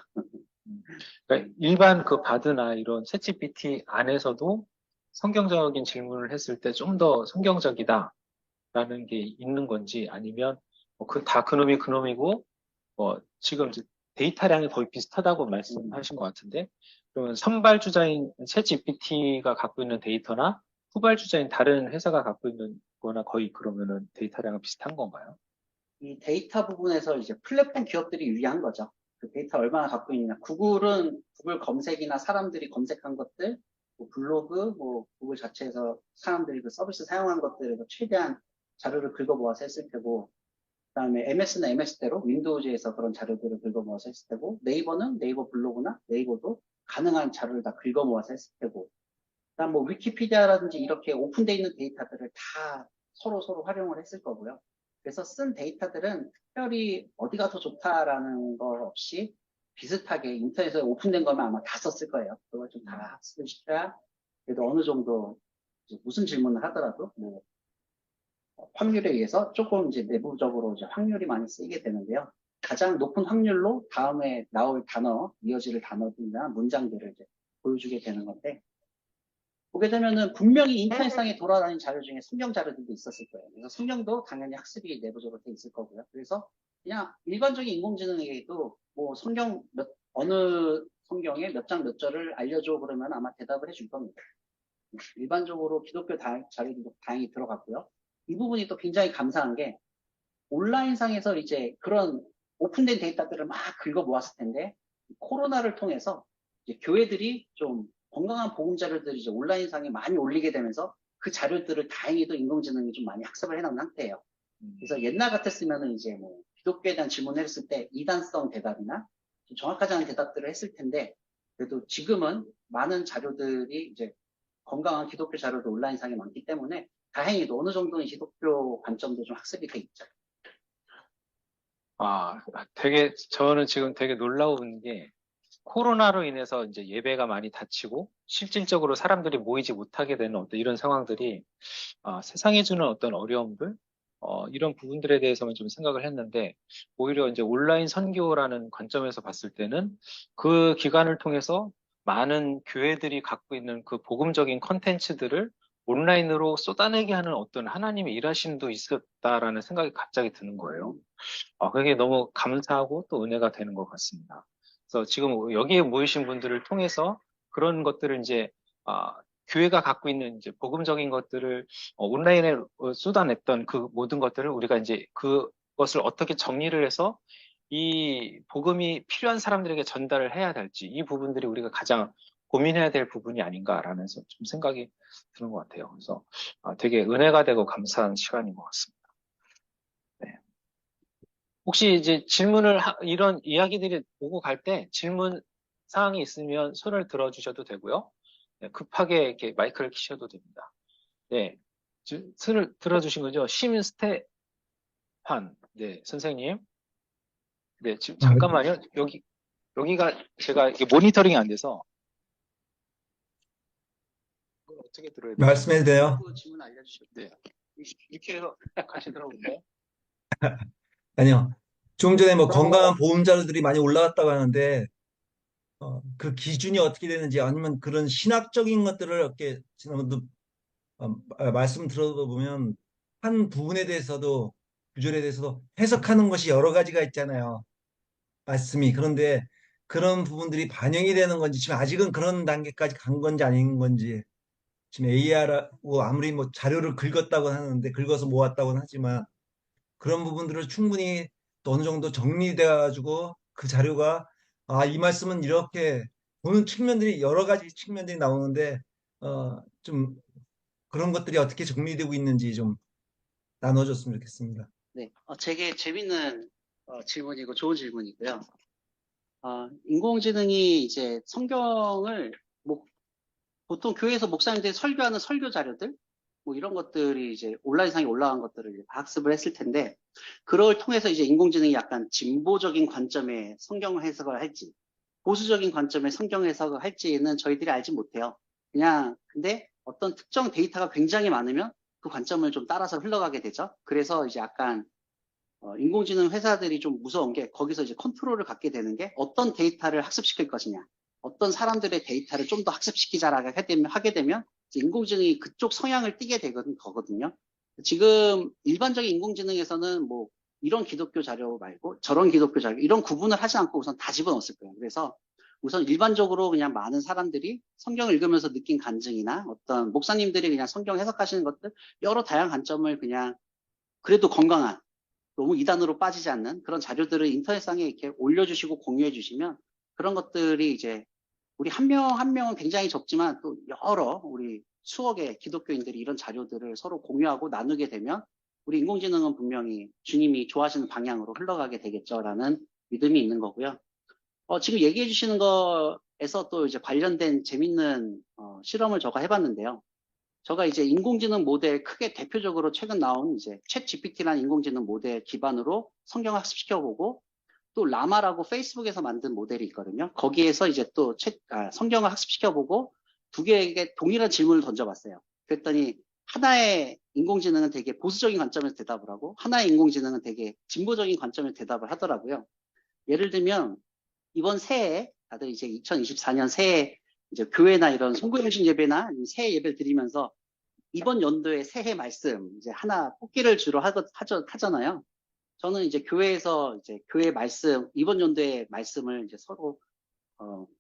그러니까 일반 그 바드나 이런 챗GPT 안에서도 성경적인 질문을 했을 때 좀 더 성경적이다라는 게 있는 건지 아니면 다 그놈이 그놈이고 지금 이제 데이터량이 거의 비슷하다고 말씀하신 것 같은데 그러면 선발주자인 챗GPT가 갖고 있는 데이터나 후발주자인 다른 회사가 갖고 있는 거나 거의 그러면은 데이터량은 비슷한 건가요? 이 데이터 부분에서 이제 플랫폼 기업들이 유리한 거죠. 그 데이터 얼마나 갖고 있냐. 구글은 구글 검색이나 사람들이 검색한 것들, 뭐 블로그, 뭐 구글 자체에서 사람들이 그 서비스 사용한 것들에서 최대한 자료를 긁어 모아서 했을 테고, 그다음에 MS는 MS대로 윈도우즈에서 그런 자료들을 긁어 모아서 했을 테고, 네이버는 네이버 블로그나 네이버도 가능한 자료를 다 긁어 모아서 했을 테고, 그다음 뭐 위키피디아라든지 이렇게 오픈되어 있는 데이터들을 다 서로 활용을 했을 거고요. 그래서 쓴 데이터들은 특별히 어디가 더 좋다라는 거 없이 비슷하게 인터넷에 오픈된 거면 아마 다 썼을 거예요. 그걸 좀 다 학습을 시켜야 그래도 어느 정도 무슨 질문을 하더라도 뭐 확률에 의해서 조금 이제 내부적으로 이제 확률이 많이 쓰이게 되는데요. 가장 높은 확률로 다음에 나올 단어, 이어질 단어들이나 문장들을 이제 보여주게 되는 건데 보게 되면은 분명히 인터넷상에 돌아다니는 자료 중에 성경 자료들도 있었을 거예요. 그래서 성경도 당연히 학습이 내부적으로 돼 있을 거고요. 그래서 그냥 일반적인 인공지능에게도 뭐 어느 성경에 몇 장 몇 절을 알려줘 그러면 아마 대답을 해줄 겁니다. 일반적으로 기독교 자료들도 다행히 들어갔고요. 이 부분이 또 굉장히 감사한 게 온라인상에서 이제 그런 오픈된 데이터들을 막 긁어 모았을 텐데 코로나를 통해서 이제 교회들이 좀 건강한 복음 자료들을 이제 온라인상에 많이 올리게 되면서 그 자료들을 다행히도 인공지능이 좀 많이 학습을 해놓은 상태예요. 그래서 옛날 같았으면은 이제 뭐 기독교에 대한 질문을 했을 때 이단성 대답이나 좀 정확하지 않은 대답들을 했을 텐데 그래도 지금은 많은 자료들이 이제 건강한 기독교 자료도 온라인상에 많기 때문에 다행히도 어느 정도는 기독교 관점도 좀 학습이 돼 있죠. 저는 지금 되게 놀라운 게 코로나로 인해서 이제 예배가 많이 닫히고 실질적으로 사람들이 모이지 못하게 되는 어떤 이런 상황들이 세상에 주는 어떤 어려움들 이런 부분들에 대해서만 좀 생각을 했는데 오히려 이제 온라인 선교라는 관점에서 봤을 때는 그 기간을 통해서 많은 교회들이 갖고 있는 그 복음적인 컨텐츠들을 온라인으로 쏟아내게 하는 어떤 하나님의 일하심도 있었다라는 생각이 갑자기 드는 거예요. 그게 너무 감사하고 또 은혜가 되는 것 같습니다. 그래서 지금 여기에 모이신 분들을 통해서 그런 것들을 이제 아, 교회가 갖고 있는 이제 복음적인 것들을 온라인에 쏟아냈던 그 모든 것들을 우리가 이제 그것을 어떻게 정리를 해서 이 복음이 필요한 사람들에게 전달을 해야 될지 이 부분들이 우리가 가장 고민해야 될 부분이 아닌가라면서 좀 생각이 드는 것 같아요. 그래서 되게 은혜가 되고 감사한 시간인 것 같습니다. 네. 혹시 이제 이런 이야기들이 오고 갈 때 질문 사항이 있으면 손을 들어주셔도 되고요. 네, 급하게 이렇게 마이크를 켜셔도 됩니다. 네. 손을 들어주신 거죠? 심스테판. 네, 선생님. 네, 지금 아, 잠깐만요. 여기가 제가 이게 모니터링이 안 돼서 이걸 어떻게 들어야 되지? 말씀해도 돼요? 그 질문 알려주셔도 네. 이렇게 해서 가시더라고요. 아니요. 좀 전에 뭐 건강한 보험자료들이 많이 올라왔다고 하는데, 그 기준이 어떻게 되는지 아니면 그런 신학적인 것들을 이렇게 지난번도 말씀 들어보면 한 부분에 대해서도 구절에 대해서도 해석하는 것이 여러 가지가 있잖아요. 말씀이. 그런데 그런 부분들이 반영이 되는 건지 지금 아직은 그런 단계까지 간 건지 아닌 건지 지금 AR하고 아무리 뭐 자료를 긁었다고 하는데 긁어서 모았다고는 하지만 그런 부분들을 충분히 또 어느 정도 정리돼 가지고 그 자료가 이 말씀은 이렇게 보는 측면들이 여러 가지 측면들이 나오는데 좀 그런 것들이 어떻게 정리되고 있는지 좀 나눠줬으면 좋겠습니다. 네, 되게 재밌는 질문이고 좋은 질문이고요. 인공지능이 이제 성경을 보통 교회에서 목사님들이 설교하는 설교 자료들, 뭐 이런 것들이 이제 온라인상에 올라간 것들을 이제 학습을 했을 텐데, 그걸 통해서 이제 인공지능이 약간 진보적인 관점의 성경 해석을 할지, 보수적인 관점의 성경 해석을 할지는 저희들이 알지 못해요. 근데 어떤 특정 데이터가 굉장히 많으면 그 관점을 좀 따라서 흘러가게 되죠. 그래서 이제 약간 인공지능 회사들이 좀 무서운 게 거기서 이제 컨트롤을 갖게 되는 게 어떤 데이터를 학습시킬 것이냐, 어떤 사람들의 데이터를 좀 더 학습시키자라고 하게 되면 이제 인공지능이 그쪽 성향을 띠게 거거든요. 지금 일반적인 인공지능에서는 뭐 이런 기독교 자료 말고 저런 기독교 자료 이런 구분을 하지 않고 우선 다 집어넣었을 거예요. 그래서 우선 일반적으로 그냥 많은 사람들이 성경을 읽으면서 느낀 간증이나 어떤 목사님들이 그냥 성경 해석하시는 것들 여러 다양한 관점을 그냥 그래도 건강한 너무 이단으로 빠지지 않는 그런 자료들을 인터넷상에 이렇게 올려주시고 공유해 주시면 그런 것들이 이제 우리 한 명 한 명은 굉장히 적지만 또 여러 우리 수억의 기독교인들이 이런 자료들을 서로 공유하고 나누게 되면 우리 인공지능은 분명히 주님이 좋아하시는 방향으로 흘러가게 되겠죠라는 믿음이 있는 거고요. 지금 얘기해 주시는 거에서 또 이제 관련된 재밌는 실험을 제가 해봤는데요. 제가 이제 인공지능 모델 크게 대표적으로 최근 나온 이제 챗 GPT라는 인공지능 모델 기반으로 성경 학습시켜보고 또 라마라고 페이스북에서 만든 모델이 있거든요. 거기에서 이제 또 성경을 학습시켜보고 두 개에게 동일한 질문을 던져봤어요. 그랬더니 하나의 인공지능은 되게 보수적인 관점에서 대답을 하고 하나의 인공지능은 되게 진보적인 관점에서 대답을 하더라고요. 예를 들면 이번 새해 다들 이제 2024년 새해 이제 교회나 이런 송구영신 예배나 새해 예배를 드리면서 이번 연도의 새해 말씀 이제 하나 뽑기를 주로 하잖아요. 저는 이제 교회에서 이제 교회 말씀 이번 연도의 말씀을 이제 서로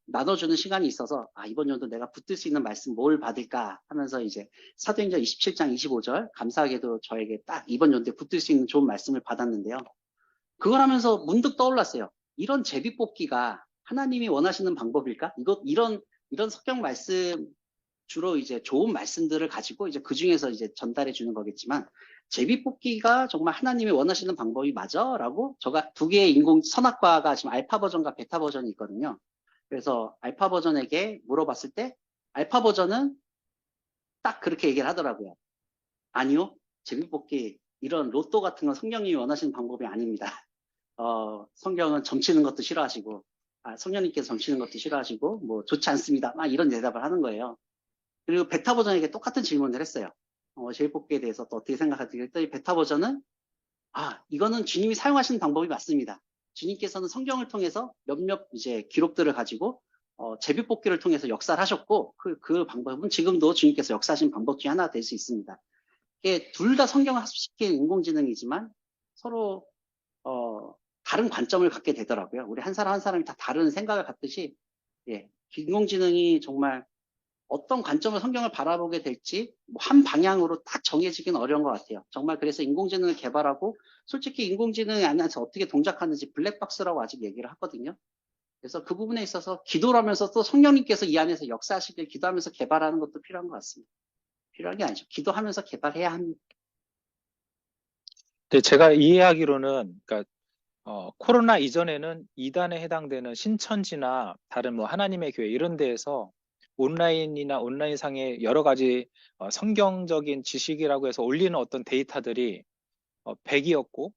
나눠주는 시간이 있어서 이번 연도 내가 붙들 수 있는 말씀 뭘 받을까 하면서 이제 사도행전 27장 25절 감사하게도 저에게 딱 이번 연도에 붙들 수 있는 좋은 말씀을 받았는데요. 그걸 하면서 문득 떠올랐어요. 이런 제비뽑기가 하나님이 원하시는 방법일까? 이런 성경 말씀 주로 이제 좋은 말씀들을 가지고 이제 그 중에서 이제 전달해 주는 거겠지만 제비뽑기가 정말 하나님이 원하시는 방법이 맞아? 라고 제가 두 개의 인공 선악과가 지금 알파 버전과 베타 버전이 있거든요. 그래서 알파 버전에게 물어봤을 때 알파 버전은 딱 그렇게 얘기를 하더라고요. 아니요. 제비뽑기 이런 로또 같은 건 성령님이 원하시는 방법이 아닙니다. 성경은 점치는 것도 싫어하시고 성령님께서 점치는 것도 싫어하시고 뭐 좋지 않습니다. 막 이런 대답을 하는 거예요. 그리고 베타 버전에게 똑같은 질문을 했어요. 제비뽑기에 대해서 또 어떻게 생각하세요? 그랬더니 베타 버전은 이거는 주님이 사용하시는 방법이 맞습니다. 주님께서는 성경을 통해서 몇몇 이제 기록들을 가지고 제비뽑기를 통해서 역사를 하셨고 그 방법은 지금도 주님께서 역사하신 방법 중에 하나가 될 수 있습니다. 이게 둘 다 성경을 학습시킨 인공지능이지만 서로 다른 관점을 갖게 되더라고요. 우리 한 사람 한 사람이 다 다른 생각을 갖듯이 인공지능이 정말 어떤 관점으로 성경을 바라보게 될지 한 방향으로 딱 정해지기는 어려운 것 같아요. 정말 그래서 인공지능을 개발하고 솔직히 인공지능 안에서 어떻게 동작하는지 블랙박스라고 아직 얘기를 하거든요. 그래서 그 부분에 있어서 기도하면서 또 성령님께서 이 안에서 역사하시길 기도하면서 개발하는 것도 필요한 것 같습니다. 필요한 게 아니죠. 기도하면서 개발해야 합니다. 네, 제가 이해하기로는, 그러니까, 코로나 이전에는 이단에 해당되는 신천지나 다른 뭐 하나님의 교회 이런 데에서 온라인이나 온라인상의 여러 가지 성경적인 지식이라고 해서 올리는 어떤 데이터들이 100이었고,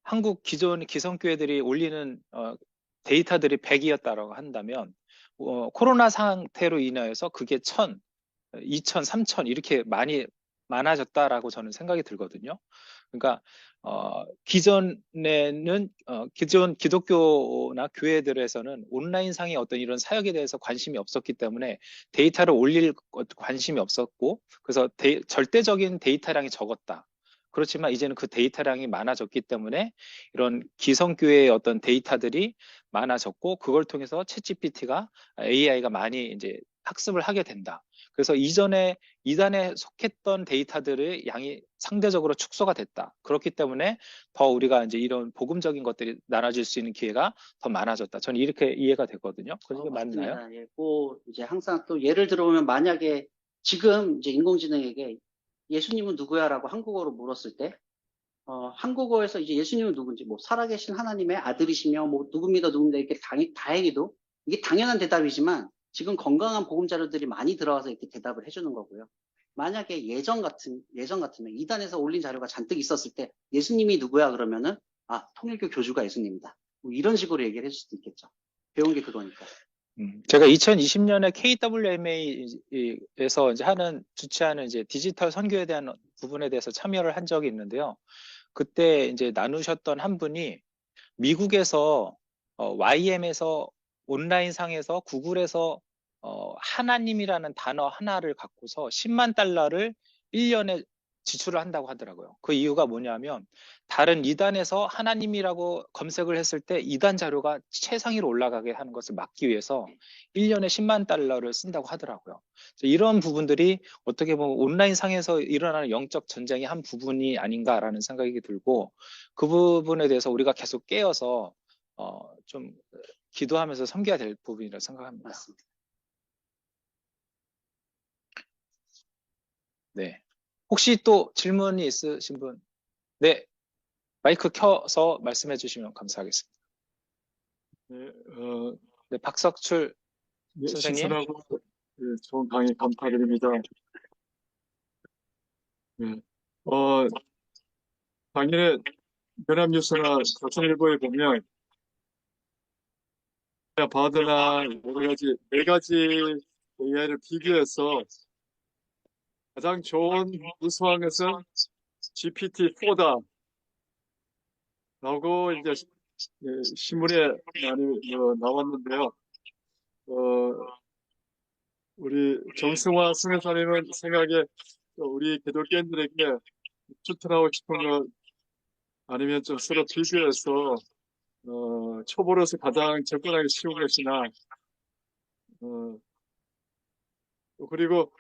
한국 기존 기성교회들이 올리는 데이터들이 100이었다라고 한다면, 코로나 상태로 인하여서 그게 1000, 2000, 3000 이렇게 많아졌다라고 저는 생각이 들거든요. 그러니까 기존에는 기존 기독교나 교회들에서는 온라인상의 어떤 이런 사역에 대해서 관심이 없었기 때문에 데이터를 올릴 관심이 없었고, 그래서 절대적인 데이터량이 적었다. 그렇지만 이제는 그 데이터량이 많아졌기 때문에 이런 기성교회의 어떤 데이터들이 많아졌고, 그걸 통해서 챗GPT가 AI가 많이 이제 학습을 하게 된다. 그래서 이전에 이단에 속했던 데이터들의 양이 상대적으로 축소가 됐다. 그렇기 때문에 더 우리가 이제 이런 복음적인 것들이 나눠질 수 있는 기회가 더 많아졌다. 저는 이렇게 이해가 되거든요. 그게 맞나요? 맞습니다. 예, 이제 항상 또 예를 들어보면 만약에 지금 이제 인공지능에게 예수님은 누구야라고 한국어로 물었을 때, 한국어에서 이제 예수님은 누군지, 뭐, 살아계신 하나님의 아들이시며, 뭐, 누굽니다, 누굽니다, 이렇게 다행히도, 이게 당연한 대답이지만, 지금 건강한 보금 자료들이 많이 들어와서 이렇게 대답을 해주는 거고요. 만약에 예전 같으면, 이단에서 올린 자료가 잔뜩 있었을 때, 예수님이 누구야, 그러면은, 통일교 교주가 예수님이다. 뭐 이런 식으로 얘기를 해줄 수도 있겠죠. 배운 게 그거니까. 제가 2020년에 KWMA에서 이제 주최하는 이제 디지털 선교에 대한 부분에 대해서 참여를 한 적이 있는데요. 그때 이제 나누셨던 한 분이 미국에서 YM에서 온라인상에서 구글에서 하나님이라는 단어 하나를 갖고서 10만 달러를 1년에 지출을 한다고 하더라고요. 그 이유가 뭐냐면 다른 이단에서 하나님이라고 검색을 했을 때 이단 자료가 최상위로 올라가게 하는 것을 막기 위해서 1년에 10만 달러를 쓴다고 하더라고요. 이런 부분들이 어떻게 보면 온라인상에서 일어나는 영적 전쟁의 한 부분이 아닌가라는 생각이 들고, 그 부분에 대해서 우리가 계속 깨어서 좀 기도하면서 섬겨야 될 부분이라고 생각합니다. 맞습니다. 네. 혹시 또 질문이 있으신 분? 네. 마이크 켜서 말씀해 주시면 감사하겠습니다. 네, 네, 박석출 네, 선생님. 신선하고 네, 좋은 강의 감사드립니다. 네, 당일에 연합뉴스나 조선일보에 보면 바드나 네 가지 AI를 비교해서 가장 좋은 우수한 것은 GPT-4다 라고 이제 신문에 많이 나왔는데요. 우리 정승화 선교사님은 생각에 우리 기독교인들에게 추천하고 싶은 것 아니면 좀 서로 비교해서 초보로서 가장 접근하기 쉬운 것이나 그리고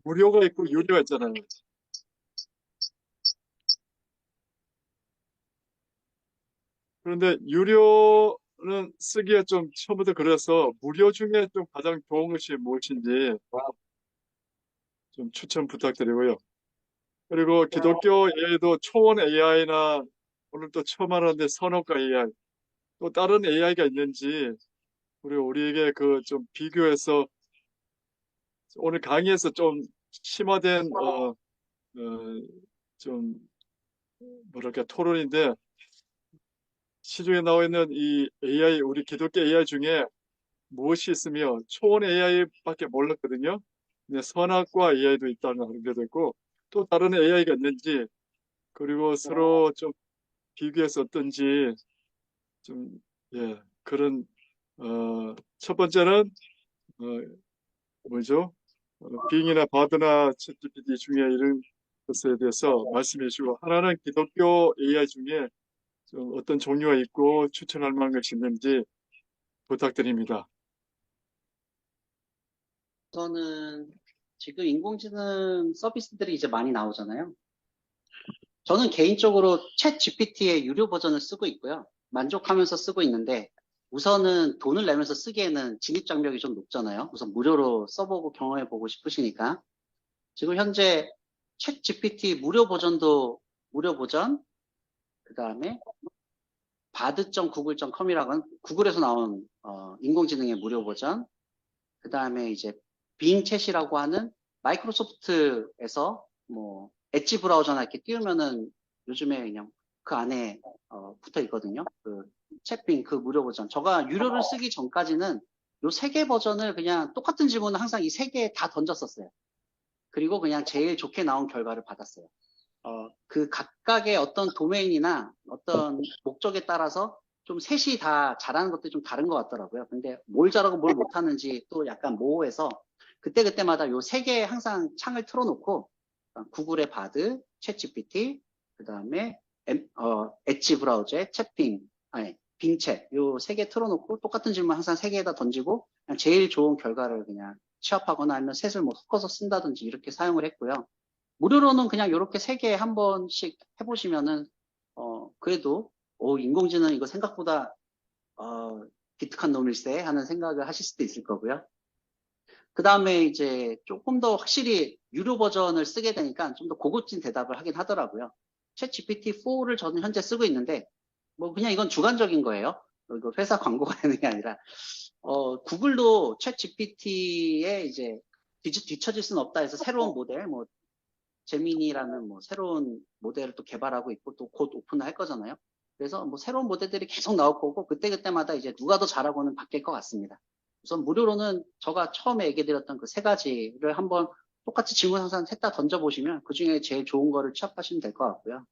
무료가 있고 유료가 있잖아요. 그런데 유료는 쓰기에 좀 처음부터 그래서 무료 중에 좀 가장 좋은 것이 무엇인지 좀 추천 부탁드리고요. 그리고 기독교 AI도 초원 AI나 오늘 또 처음 알았는데 선호가 AI 또 다른 AI가 있는지 우리에게 그 좀 비교해서 오늘 강의에서 좀 심화된 좀 뭐랄까 토론인데 시중에 나와 있는 이 AI 우리 기독교 AI 중에 무엇이 있으며 초원 AI밖에 몰랐거든요. 근데 선악과 AI도 있다는 그런 있고 또 다른 AI가 있는지 그리고 서로 좀 비교해서 어떤지 좀 그런 첫 번째는 뭐죠? 빙이나 바드나 챗GPT 중에 이런 것에 대해서 말씀해 주고 하나는 기독교 AI 중에 좀 어떤 종류가 있고 추천할 만한 것이 있는지 부탁드립니다. 저는 지금 인공지능 서비스들이 이제 많이 나오잖아요. 저는 개인적으로 챗 GPT의 유료 버전을 쓰고 있고요. 만족하면서 쓰고 있는데 우선은 돈을 내면서 쓰기에는 진입 장벽이 좀 높잖아요. 우선 무료로 써보고 경험해보고 싶으시니까. 지금 현재 챗 GPT 무료 버전, 그다음에 bard.google.com이라고 구글에서 나온 인공지능의 무료 버전, 그다음에 이제 빙 챗이라고 하는 마이크로소프트에서 뭐 엣지 브라우저나 이렇게 띄우면은 요즘에 그냥 그 안에 붙어 있거든요. 그 챗빙 그 무료 버전. 제가 유료를 쓰기 전까지는 요 3개 버전을 그냥 똑같은 질문을 항상 이 3개 다 던졌었어요. 그리고 그냥 제일 좋게 나온 결과를 받았어요. 그 각각의 어떤 도메인이나 어떤 목적에 따라서 좀 셋이 다 잘하는 것들이 좀 다른 것 같더라고요. 근데 뭘 잘하고 뭘 못하는지 또 약간 모호해서 그때그때마다 요 3개 항상 창을 틀어놓고 구글의 바드, 챗GPT, 그 다음에 엣지 브라우저의 챗빙, 아니 빙챗 요 3개 틀어놓고 똑같은 질문 항상 3개에다 던지고 그냥 제일 좋은 결과를 그냥 취합하거나 아니면 셋을 뭐 섞어서 쓴다든지 이렇게 사용을 했고요. 무료로는 그냥 이렇게 3개 한 번씩 해보시면은 그래도 인공지능 이거 생각보다 기특한 놈일세 하는 생각을 하실 수도 있을 거고요. 그 다음에 이제 조금 더 확실히 유료 버전을 쓰게 되니까 좀 더 고급진 대답을 하긴 하더라고요. 챗 GPT-4를 저는 현재 쓰고 있는데 뭐 그냥 이건 주관적인 거예요. 이거 회사 광고가 되는 게 아니라 구글도 챗 GPT에 이제 뒤처질 수는 없다 해서 새로운 모델, 뭐 제미니라는 뭐 새로운 모델을 또 개발하고 있고 또 곧 오픈을 할 거잖아요. 그래서 뭐 새로운 모델들이 계속 나올 거고 그때그때마다 이제 누가 더 잘하고는 바뀔 것 같습니다. 우선 무료로는 제가 처음에 얘기 드렸던 그 3가지를 한번 똑같이 질문 항상 셋 다 던져보시면 그 중에 제일 좋은 거를 취합하시면 될 것 같고요.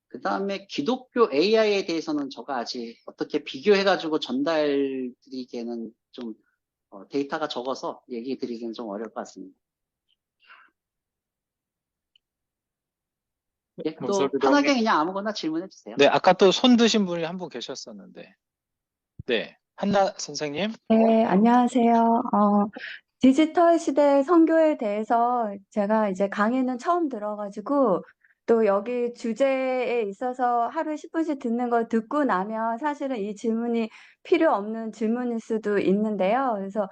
그 다음에 기독교 AI에 대해서는 제가 아직 어떻게 비교해가지고 전달드리기에는 좀 데이터가 적어서 얘기 드리기는 좀 어려울 것 같습니다. 예, 또 감사합니다. 편하게 그냥 아무거나 질문해 주세요. 네, 아까 또 손 드신 분이 한 분 계셨었는데. 네, 한나 선생님. 네, 안녕하세요. 디지털 시대 선교에 대해서 제가 이제 강의는 처음 들어가지고 또 여기 주제에 있어서 하루에 10분씩 듣는 걸 듣고 나면 사실은 이 질문이 필요 없는 질문일 수도 있는데요. 그래서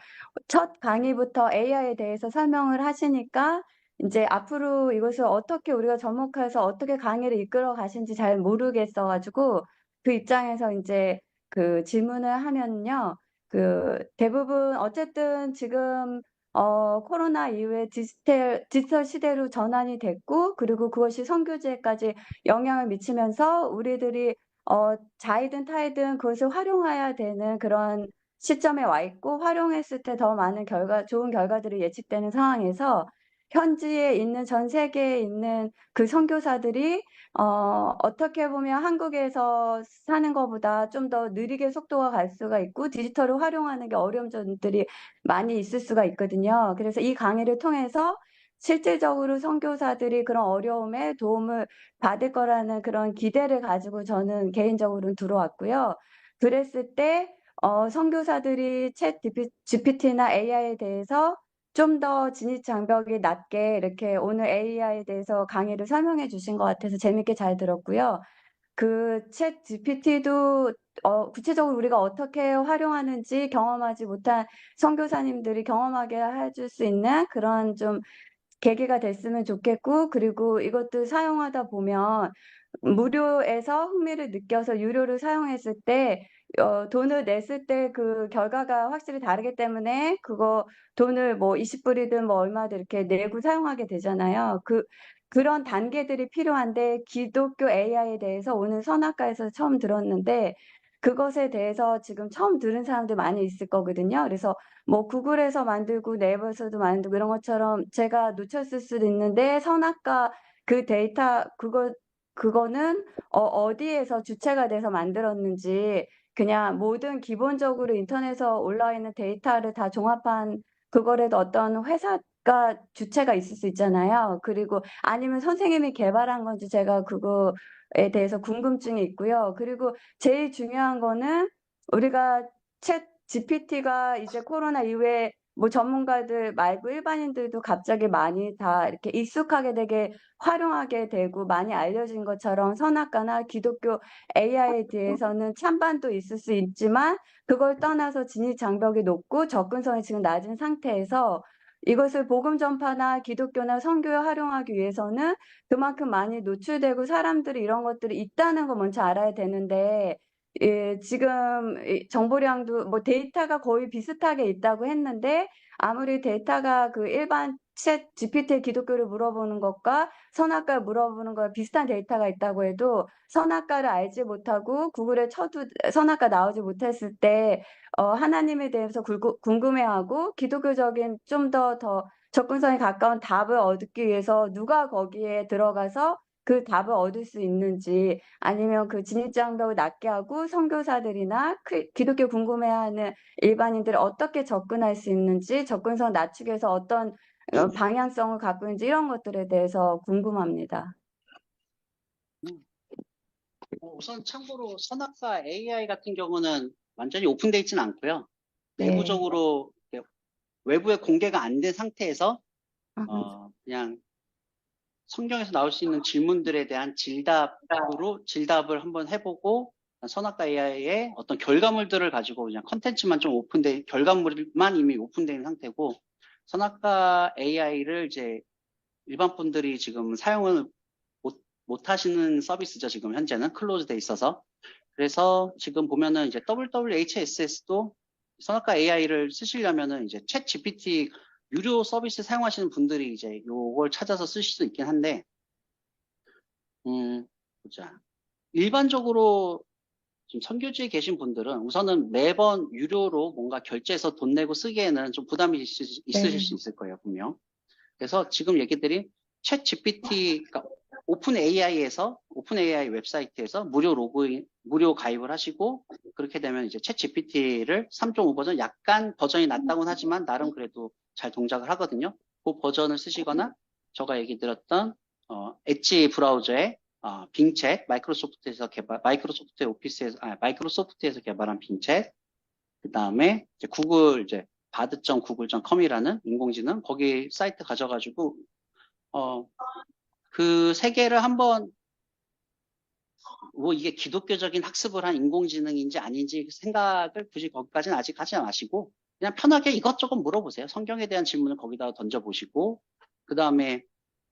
첫 강의부터 AI에 대해서 설명을 하시니까 이제 앞으로 이것을 어떻게 우리가 접목해서 어떻게 강의를 이끌어 가신지 잘 모르겠어가지고 그 입장에서 이제 그 질문을 하면요. 그 대부분 어쨌든 지금 코로나 이후에 디지털 시대로 전환이 됐고 그리고 그것이 선교지에까지 영향을 미치면서 우리들이 자이든 타이든 그것을 활용해야 되는 그런 시점에 와 있고 활용했을 때 더 많은 좋은 결과들이 예측되는 상황에서 현지에 있는 전 세계에 있는 그 선교사들이 어떻게 보면 한국에서 사는 것보다 좀 더 느리게 속도가 갈 수가 있고 디지털을 활용하는 게 어려운 점들이 많이 있을 수가 있거든요. 그래서 이 강의를 통해서 실질적으로 선교사들이 그런 어려움에 도움을 받을 거라는 그런 기대를 가지고 저는 개인적으로는 들어왔고요. 그랬을 때 선교사들이 챗 GPT나 AI에 대해서 좀 더 진입 장벽이 낮게 이렇게 오늘 AI에 대해서 강의를 설명해 주신 것 같아서 재밌게 잘 들었고요. 그 챗 GPT도 구체적으로 우리가 어떻게 활용하는지 경험하지 못한 선교사님들이 경험하게 해줄 수 있는 그런 좀 계기가 됐으면 좋겠고, 그리고 이것도 사용하다 보면 무료에서 흥미를 느껴서 유료를 사용했을 때 돈을 냈을 때 그 결과가 확실히 다르기 때문에 그거 돈을 뭐 20불이든 뭐 얼마든 이렇게 내고 사용하게 되잖아요. 그런 단계들이 필요한데 기독교 AI에 대해서 오늘 선악과에서 처음 들었는데 그것에 대해서 지금 처음 들은 사람들 많이 있을 거거든요. 그래서 뭐 구글에서 만들고 네이버에서도 만들고 이런 것처럼 제가 놓쳤을 수도 있는데 선악과 그 데이터 그거는 어디에서 주체가 돼서 만들었는지 그냥 모든 기본적으로 인터넷에 올라와 있는 데이터를 다 종합한 그거라도 어떤 회사가 주체가 있을 수 있잖아요. 그리고 아니면 선생님이 개발한 건지 제가 그거에 대해서 궁금증이 있고요. 그리고 제일 중요한 거는 우리가 챗 GPT가 이제 코로나 이후에 뭐 전문가들 말고 일반인들도 갑자기 많이 다 이렇게 익숙하게 되게 활용하게 되고 많이 알려진 것처럼 선악과나 기독교 AI에 대해서는 찬반도 있을 수 있지만 그걸 떠나서 진입 장벽이 높고 접근성이 지금 낮은 상태에서 이것을 복음 전파나 기독교나 선교에 활용하기 위해서는 그만큼 많이 노출되고 사람들이 이런 것들이 있다는 거 먼저 알아야 되는데, 예, 지금 정보량도 뭐 데이터가 거의 비슷하게 있다고 했는데, 아무리 데이터가 그 일반 챗 GPT의 기독교를 물어보는 것과 선악과를 물어보는 거 비슷한 데이터가 있다고 해도 선악과를 알지 못하고 구글에 쳐도 선악과 나오지 못했을 때 하나님에 대해서 궁금해하고 기독교적인 좀 더 접근성에 가까운 답을 얻기 위해서 누가 거기에 들어가서 그 답을 얻을 수 있는지, 아니면 그 진입장벽을 낮게 하고 선교사들이나 기독교 궁금해하는 일반인들이 어떻게 접근할 수 있는지, 접근성 낮추기 위해서 어떤 방향성을 갖고 있는지, 이런 것들에 대해서 궁금합니다. 우선 참고로 선악과 AI 같은 경우는 완전히 오픈되어 있지는 않고요. 네. 내부적으로 이렇게 외부에 공개가 안 된 상태에서 그냥 성경에서 나올 수 있는 질문들에 대한 질답을 한번 해보고 선악과 AI의 어떤 결과물들을 가지고 그냥 컨텐츠만 좀 결과물만 이미 오픈된 상태고, 선악과 AI를 이제 일반 분들이 지금 사용을 못 하시는 서비스죠. 지금 현재는 클로즈돼 있어서. 그래서 지금 보면은 이제 WWHSS도 선악과 AI를 쓰시려면은 이제 챗 GPT 유료 서비스 사용하시는 분들이 이제 요걸 찾아서 쓰실 수 있긴 한데, 보자. 일반적으로 지금 선교지에 계신 분들은 우선은 매번 유료로 뭔가 결제해서 돈 내고 쓰기에는 좀 부담이 있으실 수 있을 거예요, 분명. 그래서 지금 얘기들이 챗 GPT, 그러니까 오픈 AI 웹사이트에서 무료 가입을 하시고, 그렇게 되면 이제 챗 GPT를 3.5 버전, 약간 버전이 낮다고는 하지만 나름 그래도 잘 동작을 하거든요. 그 버전을 쓰시거나, 제가 얘기 드렸던 엣지 브라우저의 빙챗, 마이크로소프트에서 개발한 빙챗, 그 다음에 구글 bard.google.com이라는 인공지능, 거기 사이트 가져가지고 그 세 개를 한번, 뭐 이게 기독교적인 학습을 한 인공지능인지 아닌지 생각을 굳이 거기까지는 아직 하지 마시고 그냥 편하게 이것저것 물어보세요. 성경에 대한 질문을 거기다가 던져보시고, 그 다음에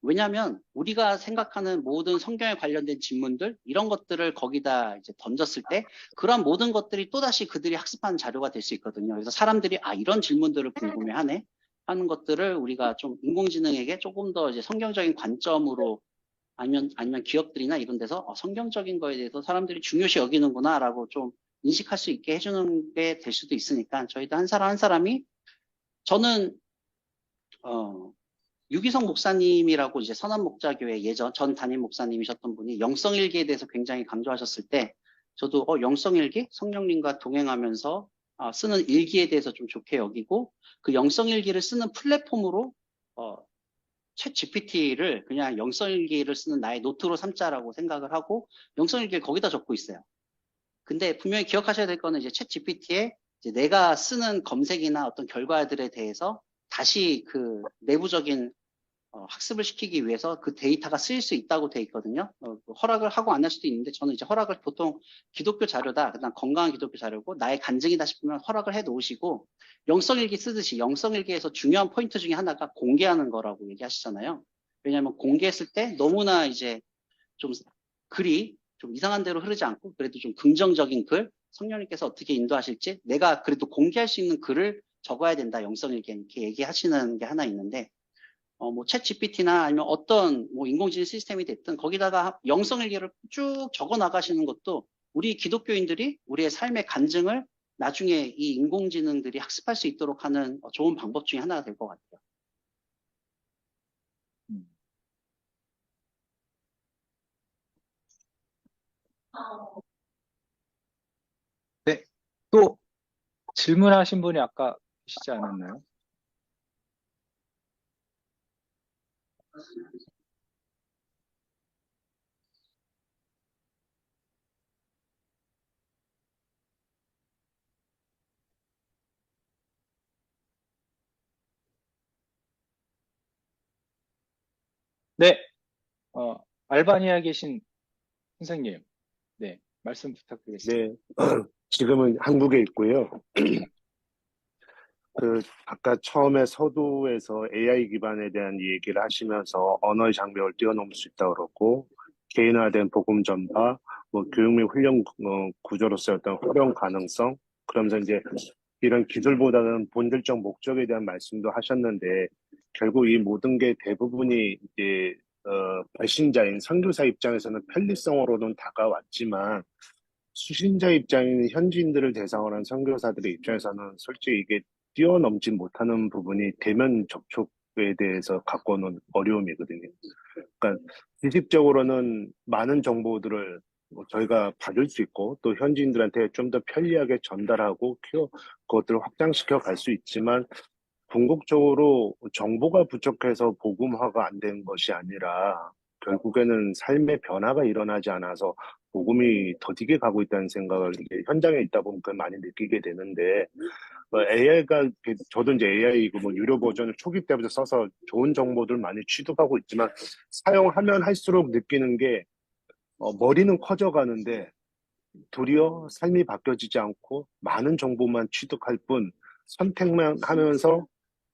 왜냐하면 우리가 생각하는 모든 성경에 관련된 질문들, 이런 것들을 거기다 이제 던졌을 때 그러한 모든 것들이 또다시 그들이 학습하는 자료가 될 수 있거든요. 그래서 사람들이 이런 질문들을 궁금해하네 하는 것들을 우리가 좀 인공지능에게 조금 더 이제 성경적인 관점으로, 아니면 기업들이나 이런 데서 성경적인 거에 대해서 사람들이 중요시 여기는구나 라고 좀 인식할 수 있게 해주는 게 될 수도 있으니까, 저희도 한 사람 한 사람이, 저는 유기성 목사님이라고 이제 선한목자교회 예전 전 담임 목사님이셨던 분이 영성일기에 대해서 굉장히 강조하셨을 때, 저도 영성일기? 성령님과 동행하면서 쓰는 일기에 대해서 좀 좋게 여기고, 그 영성일기를 쓰는 플랫폼으로 챗 GPT를 그냥 영성일기를 쓰는 나의 노트로 삼자라고 생각을 하고 영성일기를 거기다 적고 있어요. 근데 분명히 기억하셔야 될 거는 이제 챗 GPT에 이제 내가 쓰는 검색이나 어떤 결과들에 대해서 다시 그 내부적인 학습을 시키기 위해서 그 데이터가 쓰일 수 있다고 돼 있거든요. 허락을 하고 안 할 수도 있는데, 저는 이제 허락을 보통 기독교 자료다, 그다음 건강한 기독교 자료고 나의 간증이다 싶으면 허락을 해 놓으시고, 영성일기 쓰듯이 영성일기에서 중요한 포인트 중에 하나가 공개하는 거라고 얘기하시잖아요. 왜냐하면 공개했을 때 너무나 이제 좀 글이 좀 이상한 대로 흐르지 않고 그래도 좀 긍정적인 글, 성령님께서 어떻게 인도하실지 내가 그래도 공개할 수 있는 글을 적어야 된다, 영성일기에 이렇게 얘기하시는 게 하나 있는데, 뭐, 챗 GPT나 아니면 어떤 뭐 인공지능 시스템이 됐든 거기다가 영성일기를 쭉 적어 나가시는 것도 우리 기독교인들이 우리의 삶의 간증을 나중에 이 인공지능들이 학습할 수 있도록 하는 좋은 방법 중에 하나가 될 것 같아요. 네, 또 질문하신 분이 아까 계시지 않았나요? 네, 알바니아에 계신 선생님, 네, 말씀 부탁드리겠습니다. 네, 지금은 한국에 있고요. 아까 처음에 서두에서 AI 기반에 대한 얘기를 하시면서 언어의 장벽을 뛰어넘을 수 있다고 그러고, 개인화된 복음 전파, 뭐 교육 및 훈련 구조로서의 어떤 활용 가능성, 그러면서 이제 이런 기술보다는 본질적 목적에 대한 말씀도 하셨는데, 결국 이 모든 게 대부분이 이제 발신자인 선교사 입장에서는 편리성으로는 다가왔지만, 수신자 입장인 현지인들을 대상으로 한 선교사들의 입장에서는 솔직히 이게 뛰어넘지 못하는 부분이 대면 접촉에 대해서 갖고 오는 어려움이거든요. 그러니까 지식적으로는 많은 정보들을 뭐 저희가 받을 수 있고 또 현지인들한테 좀 더 편리하게 전달하고 그것들을 확장시켜 갈 수 있지만 궁극적으로 정보가 부족해서 복음화가 안 된 것이 아니라 결국에는 삶의 변화가 일어나지 않아서 복음이 더디게 가고 있다는 생각을 이게 현장에 있다 보니까 많이 느끼게 되는데 AI가 저도 이제 AI고 뭐 유료 버전을 초기 때부터 써서 좋은 정보들 많이 취득하고 있지만 사용하면 할수록 느끼는 게 머리는 커져가는데 도리어 삶이 바뀌어지지 않고 많은 정보만 취득할 뿐 선택만 하면서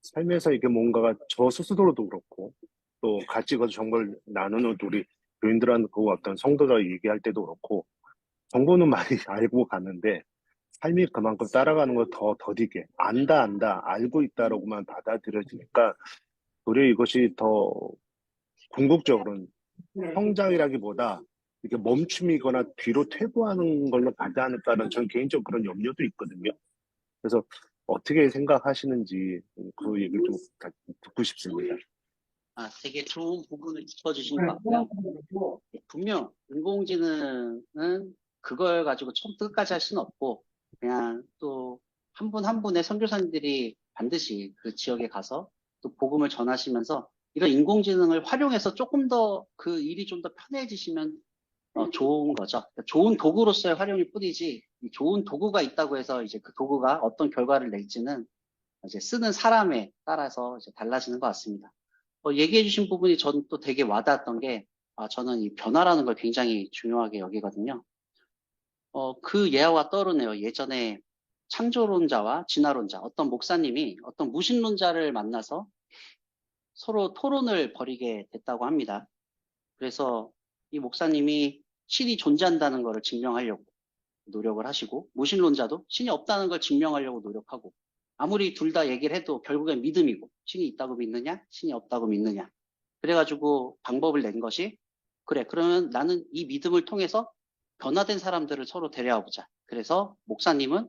삶에서 이게 뭔가가 저 스스로도 그렇고 또 같이 그 정보를 나누는 우리 교인들한 그 어떤 성도들 얘기할 때도 그렇고 정보는 많이 알고 가는데 삶이 그만큼 따라가는 걸 더 더디게 안다 알고 있다라고만 받아들여지니까 도리어 이것이 더 궁극적으로는 성장이라기보다 이렇게 멈춤이거나 뒤로 퇴보하는 걸로 가지 않을까라는 저는 개인적으로 그런 염려도 있거든요. 그래서 어떻게 생각하시는지 그 얘기를 좀 듣고 싶습니다. 되게 좋은 부분을 짚어주신 것 같고요. 분명 인공지능은 그걸 가지고 처음부터 끝까지 할 수는 없고 그냥 또 한 분 한 분의 선교사님들이 반드시 그 지역에 가서 또 복음을 전하시면서 이런 인공지능을 활용해서 조금 더 그 일이 좀 더 편해지시면 좋은 거죠. 그러니까 좋은 도구로서의 활용일 뿐이지 이 좋은 도구가 있다고 해서 이제 그 도구가 어떤 결과를 낼지는 이제 쓰는 사람에 따라서 이제 달라지는 것 같습니다. 얘기해 주신 부분이 저는 또 되게 와닿았던 게, 저는 이 변화라는 걸 굉장히 중요하게 여기거든요. 그 예화가 떠오르네요. 예전에 창조론자와 진화론자, 어떤 목사님이 어떤 무신론자를 만나서 서로 토론을 벌이게 됐다고 합니다. 그래서 이 목사님이 신이 존재한다는 것을 증명하려고 노력을 하시고, 무신론자도 신이 없다는 걸 증명하려고 노력하고, 아무리 둘 다 얘기를 해도 결국엔 믿음이고, 신이 있다고 믿느냐, 신이 없다고 믿느냐. 그래가지고 방법을 낸 것이, 그래, 그러면 나는 이 믿음을 통해서 변화된 사람들을 서로 데려와 보자. 그래서 목사님은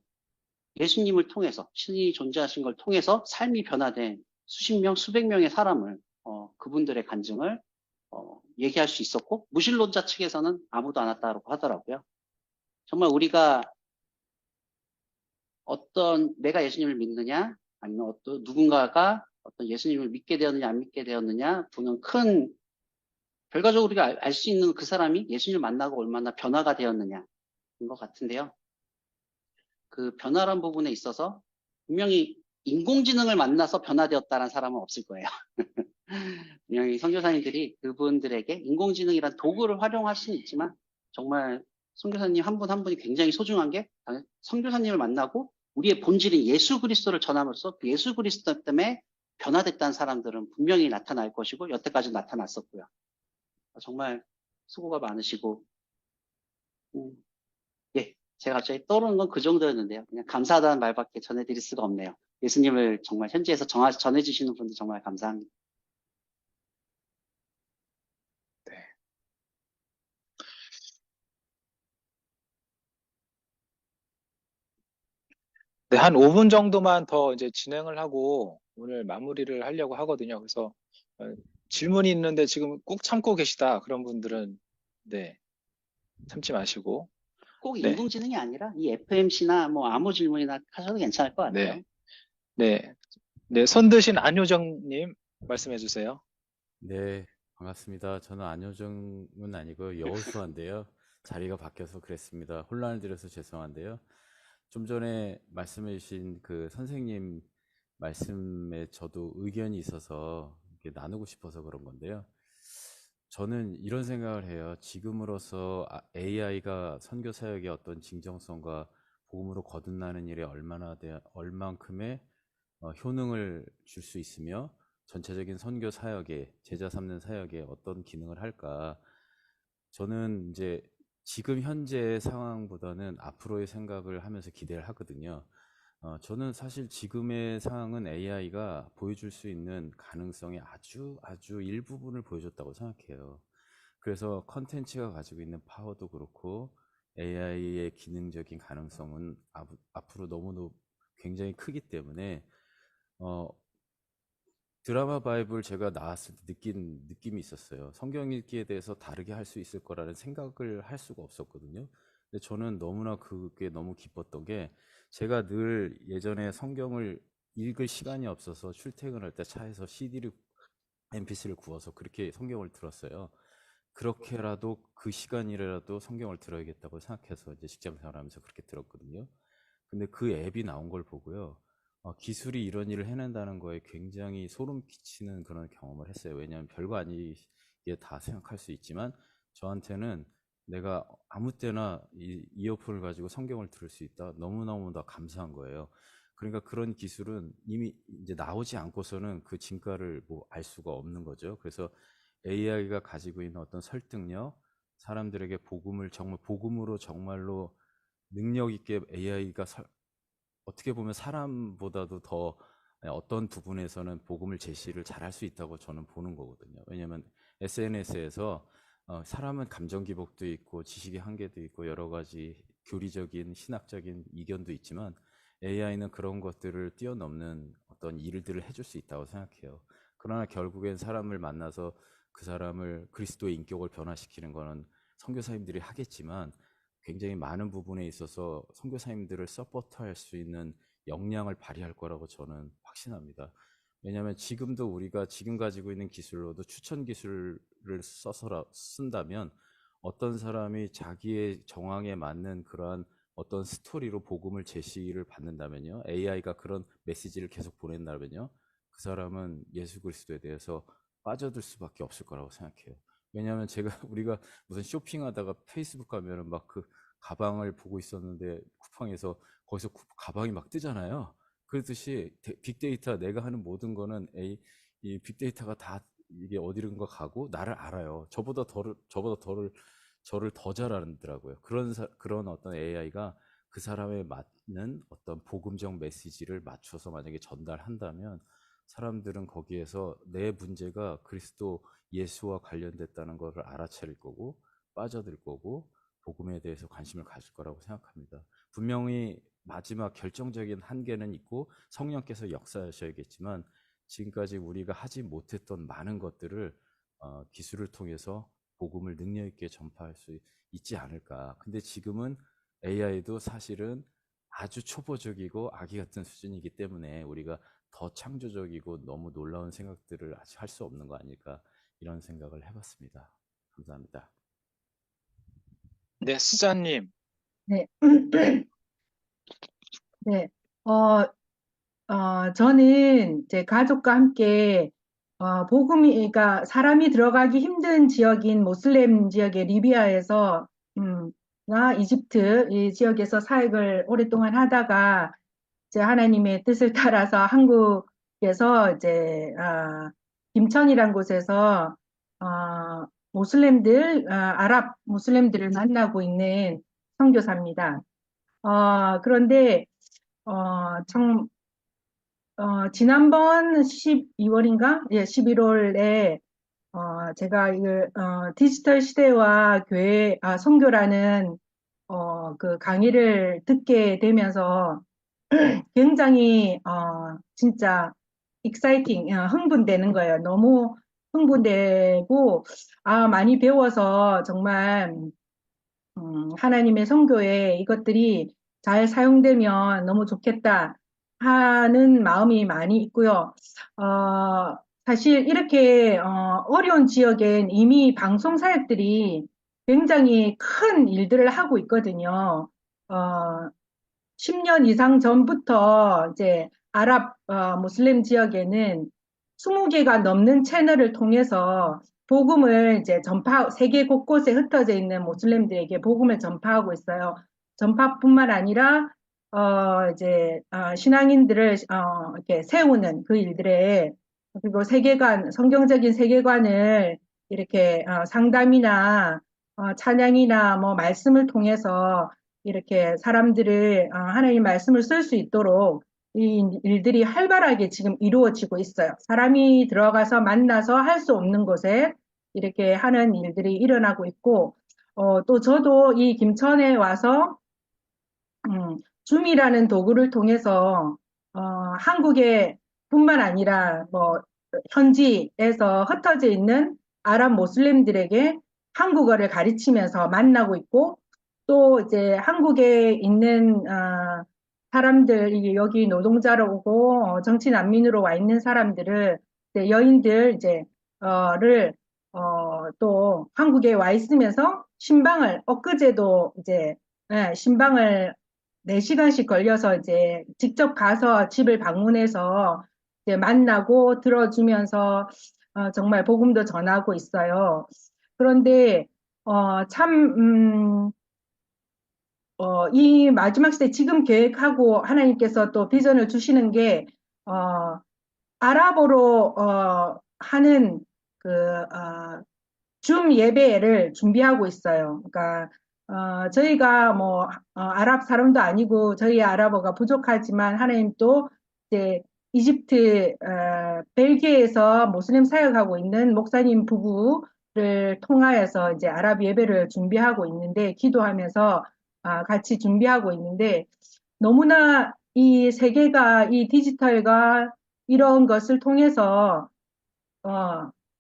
예수님을 통해서, 신이 존재하신 걸 통해서 삶이 변화된 수십 명, 수백 명의 사람을, 그분들의 간증을 얘기할 수 있었고, 무신론자 측에서는 아무도 안 왔다고 하더라고요. 정말 우리가 내가 예수님을 믿느냐, 아니면 어떤 누군가가 어떤 예수님을 믿게 되었느냐, 안 믿게 되었느냐, 보는 결과적으로 우리가 알 수 있는 그 사람이 예수님을 만나고 얼마나 변화가 되었느냐인 것 같은데요. 그 변화란 부분에 있어서 분명히 인공지능을 만나서 변화되었다는 사람은 없을 거예요. 분명히 선교사님들이 그분들에게 인공지능이란 도구를 활용할 수는 있지만 정말 선교사님 한 분 한 분이 굉장히 소중한 게 선교사님을 만나고 우리의 본질인 예수 그리스도를 전함으로써 그 예수 그리스도 때문에 변화됐다는 사람들은 분명히 나타날 것이고 여태까지 나타났었고요. 정말 수고가 많으시고 예, 제가 갑자기 떠오르는 건 그 정도였는데요. 그냥 감사하다는 말밖에 전해드릴 수가 없네요. 예수님을 정말 현지에서 전해주시는 분들 정말 감사합니다. 네, 한 5분 정도만 더 이제 진행을 하고 오늘 마무리를 하려고 하거든요. 그래서 질문이 있는데 지금 꾹 참고 계시다. 그런 분들은 네, 참지 마시고. 꼭 네. 인공지능이 아니라 이 FMC나 뭐 아무 질문이나 하셔도 괜찮을 것 같아요. 네, 손 드신 안효정님 말씀해 주세요. 네, 반갑습니다. 저는 안효정은 아니고 여호수아인데요. 자리가 바뀌어서 그랬습니다. 혼란을 드려서 죄송한데요. 좀 전에 말씀해 주신 그 선생님 말씀에 저도 의견이 있어서 이렇게 나누고 싶어서 그런 건데요. 저는 이런 생각을 해요. 지금으로서 AI가 선교 사역의 어떤 진정성과 복음으로 거듭나는 일에 얼만큼의 효능을 줄 수 있으며 전체적인 선교 사역에 제자 삼는 사역에 어떤 기능을 할까? 저는 이제 지금 현재의 상황보다는 앞으로의 생각을 하면서 기대를 하거든요. 저는 사실 지금의 상황은 AI가 보여줄 수 있는 가능성의 아주 일부분을 보여줬다고 생각해요. 그래서 컨텐츠가 가지고 있는 파워도 그렇고 AI의 기능적인 가능성은 앞으로 너무도 굉장히 크기 때문에 어, 드라마 바이블 제가 나왔을 때 느낀 느낌이 있었어요. 성경 읽기에 대해서 다르게 할 수 있을 거라는 생각을 할 수가 없었거든요. 근데 저는 너무나 그게 너무 기뻤던 게 제가 늘 예전에 성경을 읽을 시간이 없어서 출퇴근할 때 차에서 CD를 MP3를 구워서 그렇게 성경을 들었어요. 그렇게라도 그 시간이라도 성경을 들어야겠다고 생각해서 이제 직장 생활하면서 그렇게 들었거든요. 근데 그 앱이 나온 걸 보고요. 기술이 이런 일을 해낸다는 거에 굉장히 소름 끼치는 그런 경험을 했어요. 왜냐하면 별거 아니게 다 생각할 수 있지만 저한테는 내가 아무 때나 이 이어폰을 가지고 성경을 들을 수 있다. 너무너무 다 감사한 거예요. 그러니까 그런 기술은 이미 이제 나오지 않고서는 그 진가를 뭐 알 수가 없는 거죠. 그래서 AI가 가지고 있는 어떤 설득력, 사람들에게 복음을 정말 복음으로 정말로 능력 있게 AI가 어떻게 보면 사람보다도 더 어떤 부분에서는 복음을 제시를 잘할 수 있다고 저는 보는 거거든요. 왜냐하면 SNS에서 사람은 감정 기복도 있고 지식의 한계도 있고 여러 가지 교리적인 신학적인 이견도 있지만 AI는 그런 것들을 뛰어넘는 어떤 일들을 해줄 수 있다고 생각해요. 그러나 결국엔 사람을 만나서 그 사람을 그리스도의 인격을 변화시키는 거는 선교사님들이 하겠지만 굉장히 많은 부분에 있어서 선교사님들을 서포트할 수 있는 역량을 발휘할 거라고 저는 확신합니다. 왜냐하면 지금도 우리가 지금 가지고 있는 기술로도 추천 기술을 쓴다면 어떤 사람이 자기의 정황에 맞는 그러한 어떤 스토리로 복음을 제시를 받는다면요. AI가 그런 메시지를 계속 보낸다면요. 그 사람은 예수 그리스도에 대해서 빠져들 수밖에 없을 거라고 생각해요. 왜냐하면 제가 우리가 무슨 쇼핑하다가 페이스북 가면은 막 그 가방을 보고 있었는데 쿠팡에서 거기서 가방이 막 뜨잖아요. 그렇듯이 빅데이터 내가 하는 모든 거는 이 빅데이터가 다 이게 어디론가 가고 나를 알아요. 저를 더 잘 알더라고요. 그런 어떤 AI가 그 사람에 맞는 어떤 복음적 메시지를 맞춰서 만약에 전달한다면 사람들은 거기에서 내 문제가 그리스도 예수와 관련됐다는 것을 알아차릴 거고 빠져들 거고 복음에 대해서 관심을 가질 거라고 생각합니다. 분명히 마지막 결정적인 한계는 있고 성령께서 역사하셔야겠지만 지금까지 우리가 하지 못했던 많은 것들을 기술을 통해서 복음을 능력 있게 전파할 수 있지 않을까. 근데 지금은 AI도 사실은 아주 초보적이고 아기 같은 수준이기 때문에 우리가 더 창조적이고 너무 놀라운 생각들을 아직 할 수 없는 거 아닐까 이런 생각을 해봤습니다. 감사합니다. 네, 스자님. 네. 네. 저는 제 가족과 함께, 그러니까 사람이 들어가기 힘든 지역인 모슬렘 지역의 리비아에서, 나 이집트 이 지역에서 사역을 오랫동안 하다가, 이제 하나님의 뜻을 따라서 한국에서 이제, 김천이란 곳에서, 아랍 모슬렘들을 만나고 있는 선교사입니다. 그런데, 참, 지난번 12월인가? 예, 11월에, 제가 디지털 시대와 교회, 선교라는, 그 강의를 듣게 되면서 굉장히, 진짜, 익사이팅, 흥분되는 거예요. 너무 흥분되고, 많이 배워서 정말, 하나님의 선교에 이것들이 잘 사용되면 너무 좋겠다 하는 마음이 많이 있고요. 사실 이렇게 어려운 지역엔 이미 방송 사역들이 굉장히 큰 일들을 하고 있거든요. 10년 이상 전부터 이제 아랍 무슬림 지역에는 20개가 넘는 채널을 통해서 복음을 이제 세계 곳곳에 흩어져 있는 모슬렘들에게 복음을 전파하고 있어요. 전파뿐만 아니라 신앙인들을, 이렇게 세우는 그 일들에, 그리고 세계관, 성경적인 세계관을 이렇게, 상담이나, 찬양이나 뭐 말씀을 통해서 이렇게 사람들을, 하나님 말씀을 쓸 수 있도록 이 일들이 활발하게 지금 이루어지고 있어요. 사람이 들어가서 만나서 할 수 없는 곳에 이렇게 하는 일들이 일어나고 있고, 또 저도 이 김천에 와서, 줌이라는 도구를 통해서, 한국에 뿐만 아니라, 뭐, 현지에서 흩어져 있는 아랍 모슬림들에게 한국어를 가르치면서 만나고 있고, 또 이제 한국에 있는, 사람들, 이게 여기 노동자로 오고, 정치 난민으로 와 있는 사람들을, 이제 여인들, 또 한국에 와 있으면서 신방을, 엊그제도 이제, 신방을 4시간씩 걸려서 이제 직접 가서 집을 방문해서 이제 만나고 들어주면서 정말 복음도 전하고 있어요. 그런데 참 이 마지막 시대 지금 계획하고 하나님께서 또 비전을 주시는 게 아랍어로 하는 그 줌 예배를 준비하고 있어요. 그러니까 저희가 뭐 아랍 사람도 아니고 저희 아랍어가 부족하지만 하나님 또 이제 이집트 벨기에에서 모슬림 사역하고 있는 목사님 부부를 통하여서 이제 아랍 예배를 준비하고 있는데 기도하면서 같이 준비하고 있는데 너무나 이 세계가 이 디지털과 이런 것을 통해서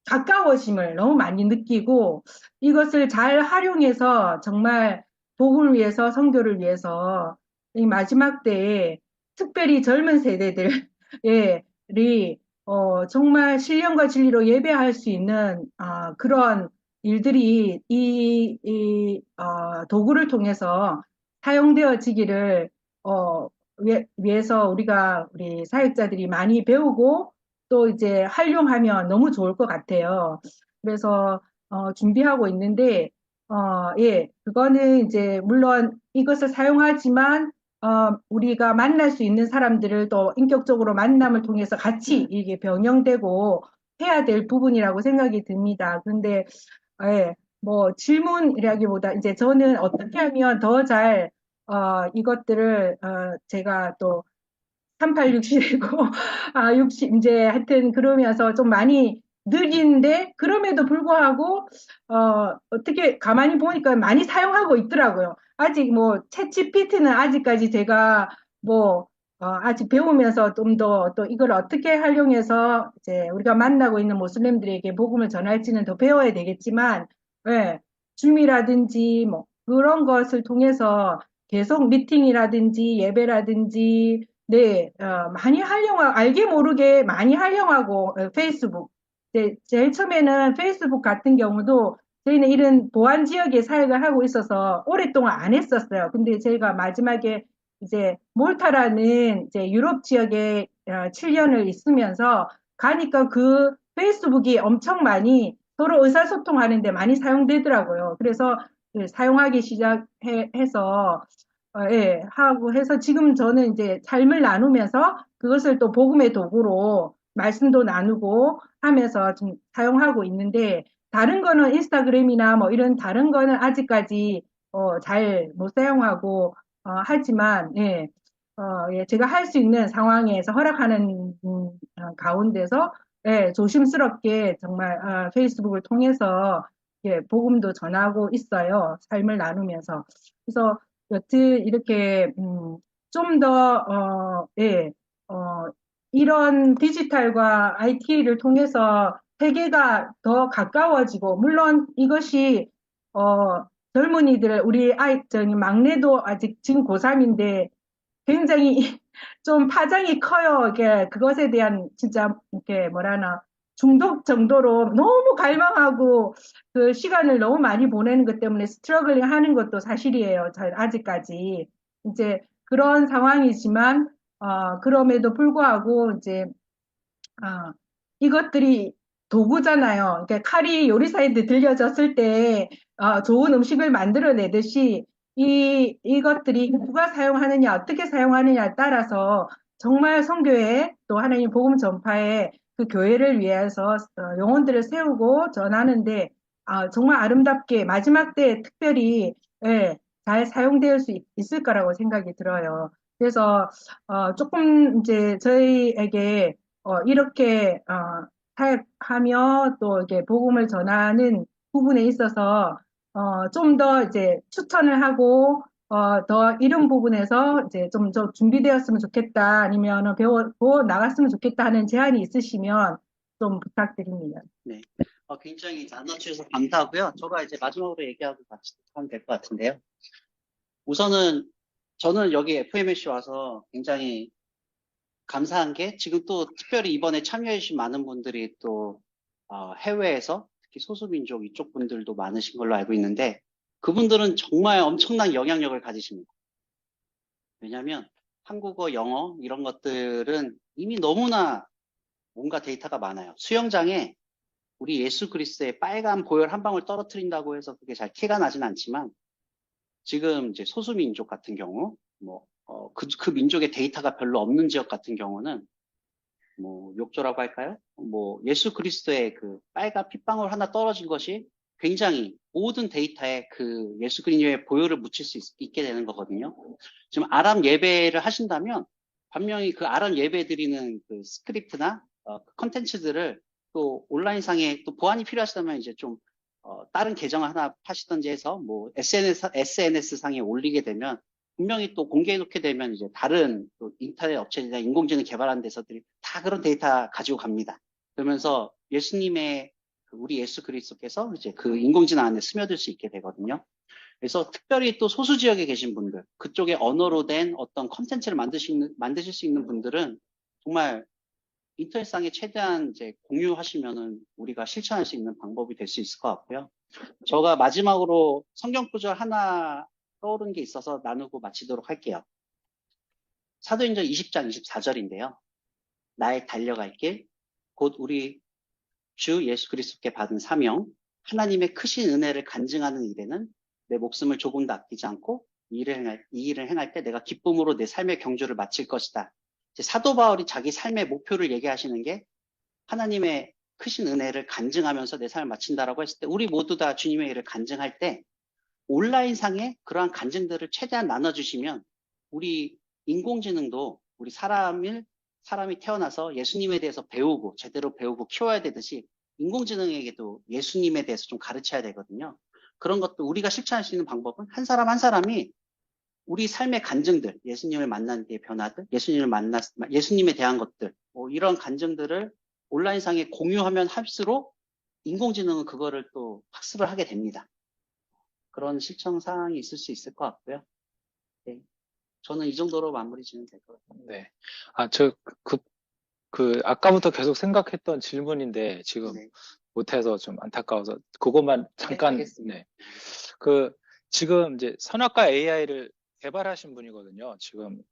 가까워짐을 너무 많이 느끼고 이것을 잘 활용해서 정말 복음을 위해서 선교를 위해서 이 마지막 때에 특별히 젊은 세대들이 정말 신령과 진리로 예배할 수 있는 그런 일들이 도구를 통해서 사용되어지기를 위해서 우리 사역자들이 많이 배우고 또 이제 활용하면 너무 좋을 것 같아요. 그래서 준비하고 있는데 예, 그거는 이제 물론 이것을 사용하지만 우리가 만날 수 있는 사람들을 또 인격적으로 만남을 통해서 같이 이게 병영되고 해야 될 부분이라고 생각이 듭니다. 그런데 예, 뭐 질문이라기보다 이제 저는 어떻게 하면 더 잘 이것들을 제가 또 3867이고, 60, 이제 하여튼 그러면서 좀 많이 느린데, 그럼에도 불구하고, 어떻게 가만히 보니까 많이 사용하고 있더라고요. 아직 뭐, 챗 GPT는 아직까지 제가 뭐, 아직 배우면서 좀 더 또 이걸 어떻게 활용해서 이제 우리가 만나고 있는 모슬림들에게 복음을 전할지는 더 배워야 되겠지만, 예, 줌이라든지 뭐, 그런 것을 통해서 계속 미팅이라든지 예배라든지 네, 많이 알게 모르게 많이 활용하고, 페이스북. 제일 처음에는 페이스북 같은 경우도 저희는 이런 보안 지역에 사역을 하고 있어서 오랫동안 안 했었어요. 근데 저희가 마지막에 이제 몰타라는 이제 유럽 지역에 7년을 있으면서 가니까 그 페이스북이 엄청 많이 서로 의사소통하는데 많이 사용되더라고요. 그래서 사용하기 시작해서 예, 하고 해서 지금 저는 이제 삶을 나누면서 그것을 또 복음의 도구로 말씀도 나누고 하면서 좀 사용하고 있는데 다른 거는 인스타그램이나 뭐 이런 다른 거는 아직까지 잘 못 사용하고 하지만 예, 제가 할 수 있는 상황에서 허락하는 가운데서 예, 조심스럽게 정말 페이스북을 통해서 예, 복음도 전하고 있어요. 삶을 나누면서. 그래서 여튼 이렇게 좀 더 예, 이런 디지털과 IT를 통해서 세계가 더 가까워지고 물론 이것이 젊은이들 우리 저희 막내도 아직 지금 고3인데 굉장히 좀 파장이 커요. 이게 그것에 대한 진짜 이렇게 뭐라나 중독 정도로 너무 갈망하고 그 시간을 너무 많이 보내는 것 때문에 스트러글링 하는 것도 사실이에요. 아직까지 이제 그런 상황이지만 그럼에도 불구하고 이제 이것들이 도구잖아요. 그러니까 칼이 요리사한테 들려졌을 때 좋은 음식을 만들어내듯이 이것들이 누가 사용하느냐, 어떻게 사용하느냐에 따라서 정말 선교회 또 하나님 복음 전파에 그 교회를 위해서 영혼들을 세우고 전하는데 정말 아름답게 마지막 때에 특별히 예, 잘 사용될 수 있을 거라고 생각이 들어요. 그래서 조금 이제 저희에게 이렇게 사역하며 또 이렇게 복음을 전하는 부분에 있어서 좀 더 이제 추천을 하고 더 이런 부분에서 이제 좀 더 준비되었으면 좋겠다 아니면 배워 나갔으면 좋겠다 하는 제안이 있으시면 좀 부탁드립니다. 네. 굉장히 나눠주셔서 감사하고요. 제가 이제 마지막으로 얘기하고 같이 하면 될 것 같은데요. 우선은 저는 여기 FMC 와서 굉장히 감사한 게 지금 또 특별히 이번에 참여해주신 많은 분들이 또 해외에서 특히 소수민족 이쪽 분들도 많으신 걸로 알고 있는데 그분들은 정말 엄청난 영향력을 가지십니다. 왜냐하면 한국어, 영어 이런 것들은 이미 너무나 뭔가 데이터가 많아요. 수영장에 우리 예수 그리스도의 빨간 보혈 한 방울 떨어뜨린다고 해서 그게 잘 티가 나진 않지만 지금 이제 소수민족 같은 경우 그 민족의 데이터가 별로 없는 지역 같은 경우는 욕조라고 할까요? 예수 그리스도의 그 빨간 핏방울 하나 떨어진 것이 굉장히 모든 데이터에 그 예수 그리스도의 보혈을 묻힐 수 있게 되는 거거든요. 지금 아람 예배를 하신다면 분명히 그 아람 예배 드리는 그 스크립트나 컨텐츠들을 또 온라인상에 또 보완이 필요하시다면 이제 좀 다른 계정을 하나 하시던지 해서 SNS 상에 올리게 되면 분명히 또 공개해 놓게 되면 이제 다른 또 인터넷 업체들이나 인공지능 개발하는 데서들이 다 그런 데이터 가지고 갑니다. 그러면서 예수님의 우리 예수 그리스도께서 이제 그 인공지능 안에 스며들 수 있게 되거든요. 그래서 특별히 또 소수 지역에 계신 분들, 그쪽의 언어로 된 어떤 컨텐츠를 만드실 수 있는 분들은 정말 인터넷상에 최대한 이제 공유하시면은 우리가 실천할 수 있는 방법이 될 수 있을 것 같고요. 제가 마지막으로 성경 구절 하나 떠오른 게 있어서 나누고 마치도록 할게요. 사도행전 20장 24절인데요. 나의 달려갈 길, 곧 우리 주 예수 그리스도께 받은 사명, 하나님의 크신 은혜를 간증하는 일에는 내 목숨을 조금도 아끼지 않고 이 일을 행할 때 내가 기쁨으로 내 삶의 경주를 마칠 것이다. 사도 바울이 자기 삶의 목표를 얘기하시는 게 하나님의 크신 은혜를 간증하면서 내 삶을 마친다라고 했을 때 우리 모두 다 주님의 일을 간증할 때 온라인상에 그러한 간증들을 최대한 나눠주시면 우리 인공지능도 우리 사람이 태어나서 예수님에 대해서 배우고 제대로 배우고 키워야 되듯이 인공지능에게도 예수님에 대해서 좀 가르쳐야 되거든요. 그런 것도 우리가 실천할 수 있는 방법은 한 사람 한 사람이 우리 삶의 간증들, 예수님을 만난 뒤의 변화들, 예수님에 대한 것들, 이런 간증들을 온라인상에 공유하면 할수록 인공지능은 그거를 또 학습을 하게 됩니다. 그런 실천 사항이 있을 수 있을 것 같고요. 네. 저는 이 정도로 마무리 지으면 될 것 같아요. 네. 아까부터 계속 생각했던 질문인데 지금 네. 못해서 좀 안타까워서 그것만 잠깐. 알겠습니다. 네. 지금 이제 선악과 AI를 개발하신 분이거든요. 지금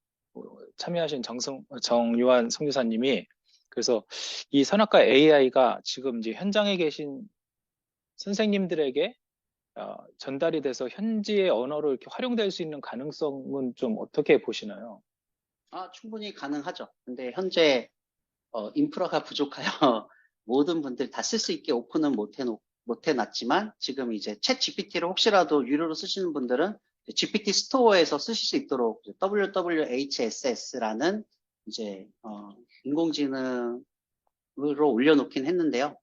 참여하신 정유한 선교사님이. 그래서 이 선악과 AI가 지금 이제 현장에 계신 선생님들에게 전달이 돼서 현지의 언어로 이렇게 활용될 수 있는 가능성은 좀 어떻게 보시나요? 충분히 가능하죠. 근데 현재 인프라가 부족하여 모든 분들 다 쓸 수 있게 오픈은 못 해놨지만 지금 이제 챗 GPT를 혹시라도 유료로 쓰시는 분들은 GPT 스토어에서 쓰실 수 있도록 WWHSS라는 이제 인공지능으로 올려놓긴 했는데요.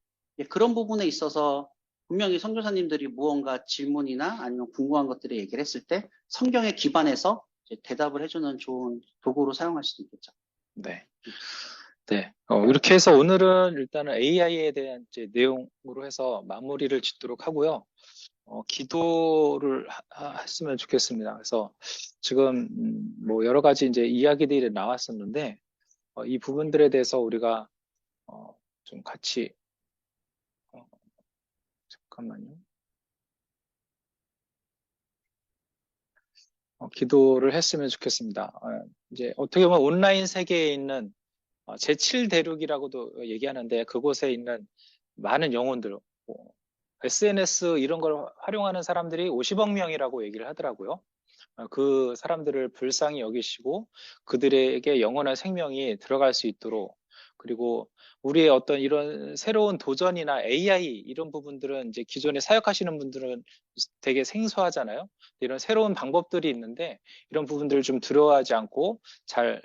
그런 부분에 있어서 분명히 선교사님들이 무언가 질문이나 아니면 궁금한 것들을 얘기를 했을 때 성경에 기반해서 이제 대답을 해주는 좋은 도구로 사용할 수도 있겠죠. 네. 네. 이렇게 해서 오늘은 일단은 AI에 대한 이제 내용으로 해서 마무리를 짓도록 하고요. 기도를 했으면 좋겠습니다. 그래서 지금 여러 가지 이제 이야기들이 나왔었는데 이 부분들에 대해서 우리가 좀 같이 잠깐만요. 기도를 했으면 좋겠습니다. 이제 어떻게 보면 온라인 세계에 있는 제7대륙이라고도 얘기하는데 그곳에 있는 많은 영혼들, SNS 이런 걸 활용하는 사람들이 50억 명이라고 얘기를 하더라고요. 그 사람들을 불쌍히 여기시고 그들에게 영원한 생명이 들어갈 수 있도록, 그리고 우리의 어떤 이런 새로운 도전이나 AI 이런 부분들은 이제 기존에 사역하시는 분들은 되게 생소하잖아요. 이런 새로운 방법들이 있는데 이런 부분들을 좀 두려워하지 않고 잘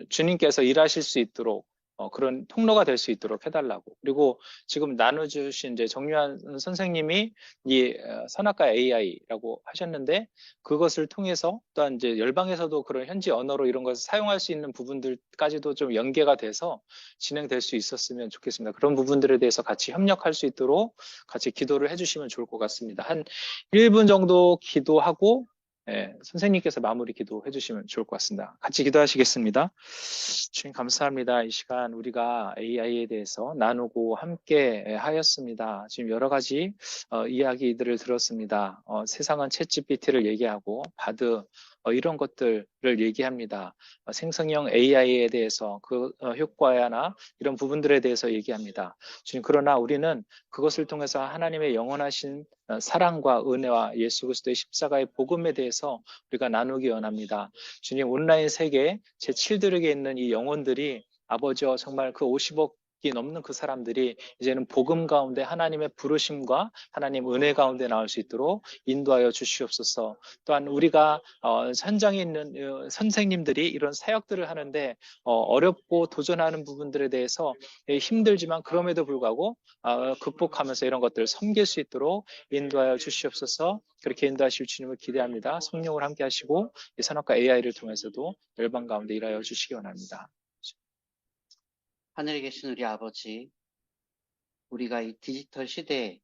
주님께서 일하실 수 있도록 그런 통로가 될 수 있도록 해달라고. 그리고 지금 나눠주신 이제 정유한 선생님이 이 선악과 AI라고 하셨는데 그것을 통해서 또한 이제 열방에서도 그런 현지 언어로 이런 것을 사용할 수 있는 부분들까지도 좀 연계가 돼서 진행될 수 있었으면 좋겠습니다. 그런 부분들에 대해서 같이 협력할 수 있도록 같이 기도를 해주시면 좋을 것 같습니다. 한 1분 정도 기도하고 선생님께서 마무리 기도해 주시면 좋을 것 같습니다. 같이 기도하시겠습니다. 주님 감사합니다. 이 시간 우리가 AI에 대해서 나누고 함께 하였습니다. 지금 여러 가지 이야기들을 들었습니다. 세상은 챗GPT를 얘기하고 바드 이런 것들을 얘기합니다. 생성형 AI에 대해서 그 효과나 이런 부분들에 대해서 얘기합니다. 주님, 그러나 우리는 그것을 통해서 하나님의 영원하신 사랑과 은혜와 예수 그리스도의 십자가의 복음에 대해서 우리가 나누기 원합니다. 주님, 온라인 세계 제7들에게 있는 이 영혼들이 아버지와 정말 그 50억이 넘는 그 사람들이 이제는 복음 가운데 하나님의 부르심과 하나님 은혜 가운데 나올 수 있도록 인도하여 주시옵소서. 또한 우리가 현장에 있는 선생님들이 이런 사역들을 하는데 어렵고 도전하는 부분들에 대해서 힘들지만 그럼에도 불구하고 극복하면서 이런 것들을 섬길 수 있도록 인도하여 주시옵소서. 그렇게 인도하실 주님을 기대합니다. 성령을 함께 하시고 이 선악과 AI를 통해서도 열방 가운데 일하여 주시기 원합니다. 하늘에 계신 우리 아버지, 우리가 이 디지털 시대에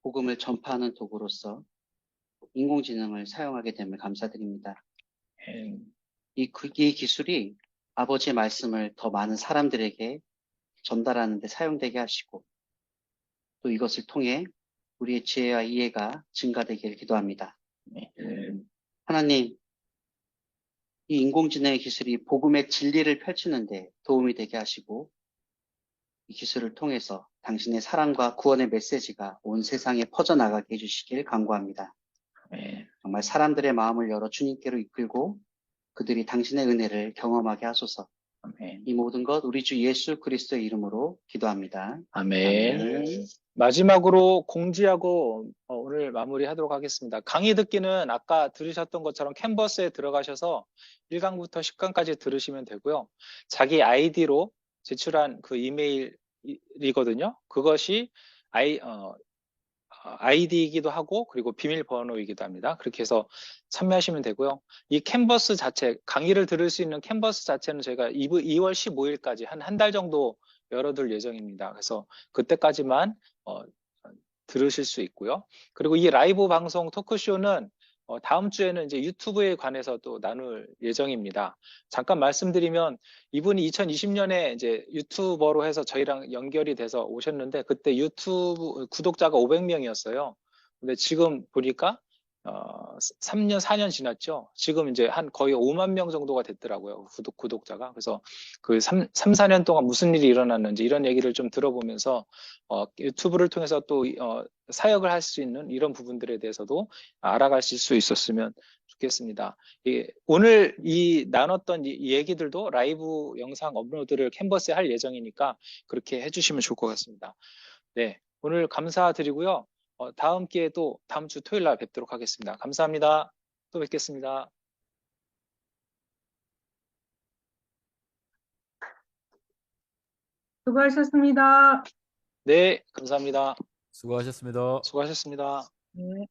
복음을 전파하는 도구로서 인공지능을 사용하게 됨을 감사드립니다. 이 기술이 아버지의 말씀을 더 많은 사람들에게 전달하는 데 사용되게 하시고 또 이것을 통해 우리의 지혜와 이해가 증가되기를 기도합니다. 하나님, 이 인공지능의 기술이 복음의 진리를 펼치는데 도움이 되게 하시고 이 기술을 통해서 당신의 사랑과 구원의 메시지가 온 세상에 퍼져나가게 해주시길 간구합니다. 정말 사람들의 마음을 열어 주님께로 이끌고 그들이 당신의 은혜를 경험하게 하소서. 이 모든 것 우리 주 예수 그리스도의 이름으로 기도합니다. 아멘. 마지막으로 공지하고 오늘 마무리하도록 하겠습니다. 강의 듣기는 아까 들으셨던 것처럼 캔버스에 들어가셔서 1강부터 10강까지 들으시면 되고요. 자기 아이디로 제출한 그 이메일이거든요. 그것이 아이디이기도 하고 그리고 비밀번호이기도 합니다. 그렇게 해서 참여하시면 되고요. 이 캔버스 자체, 강의를 들을 수 있는 캔버스 자체는 저희가 2월 15일까지 한 달 정도 열어둘 예정입니다. 그래서 그때까지만 들으실 수 있고요. 그리고 이 라이브 방송 토크쇼는 다음 주에는 이제 유튜브에 관해서 또 나눌 예정입니다. 잠깐 말씀드리면 이분이 2020년에 이제 유튜버로 해서 저희랑 연결이 돼서 오셨는데 그때 유튜브 구독자가 500명이었어요. 근데 지금 보니까 3년, 4년 지났죠. 지금 이제 거의 5만 명 정도가 됐더라고요. 구독자가. 그래서 그 3, 4년 동안 무슨 일이 일어났는지 이런 얘기를 좀 들어보면서 유튜브를 통해서 또 사역을 할 수 있는 이런 부분들에 대해서도 알아가실 수 있었으면 좋겠습니다. 오늘 나눴던 이 얘기들도 라이브 영상 업로드를 캔버스에 할 예정이니까 그렇게 해주시면 좋을 것 같습니다. 네, 오늘 감사드리고요. 다음 기회에도 다음 주 토요일 날 뵙도록 하겠습니다. 감사합니다. 또 뵙겠습니다. 수고하셨습니다. 네, 감사합니다. 수고하셨습니다. 수고하셨습니다. 네.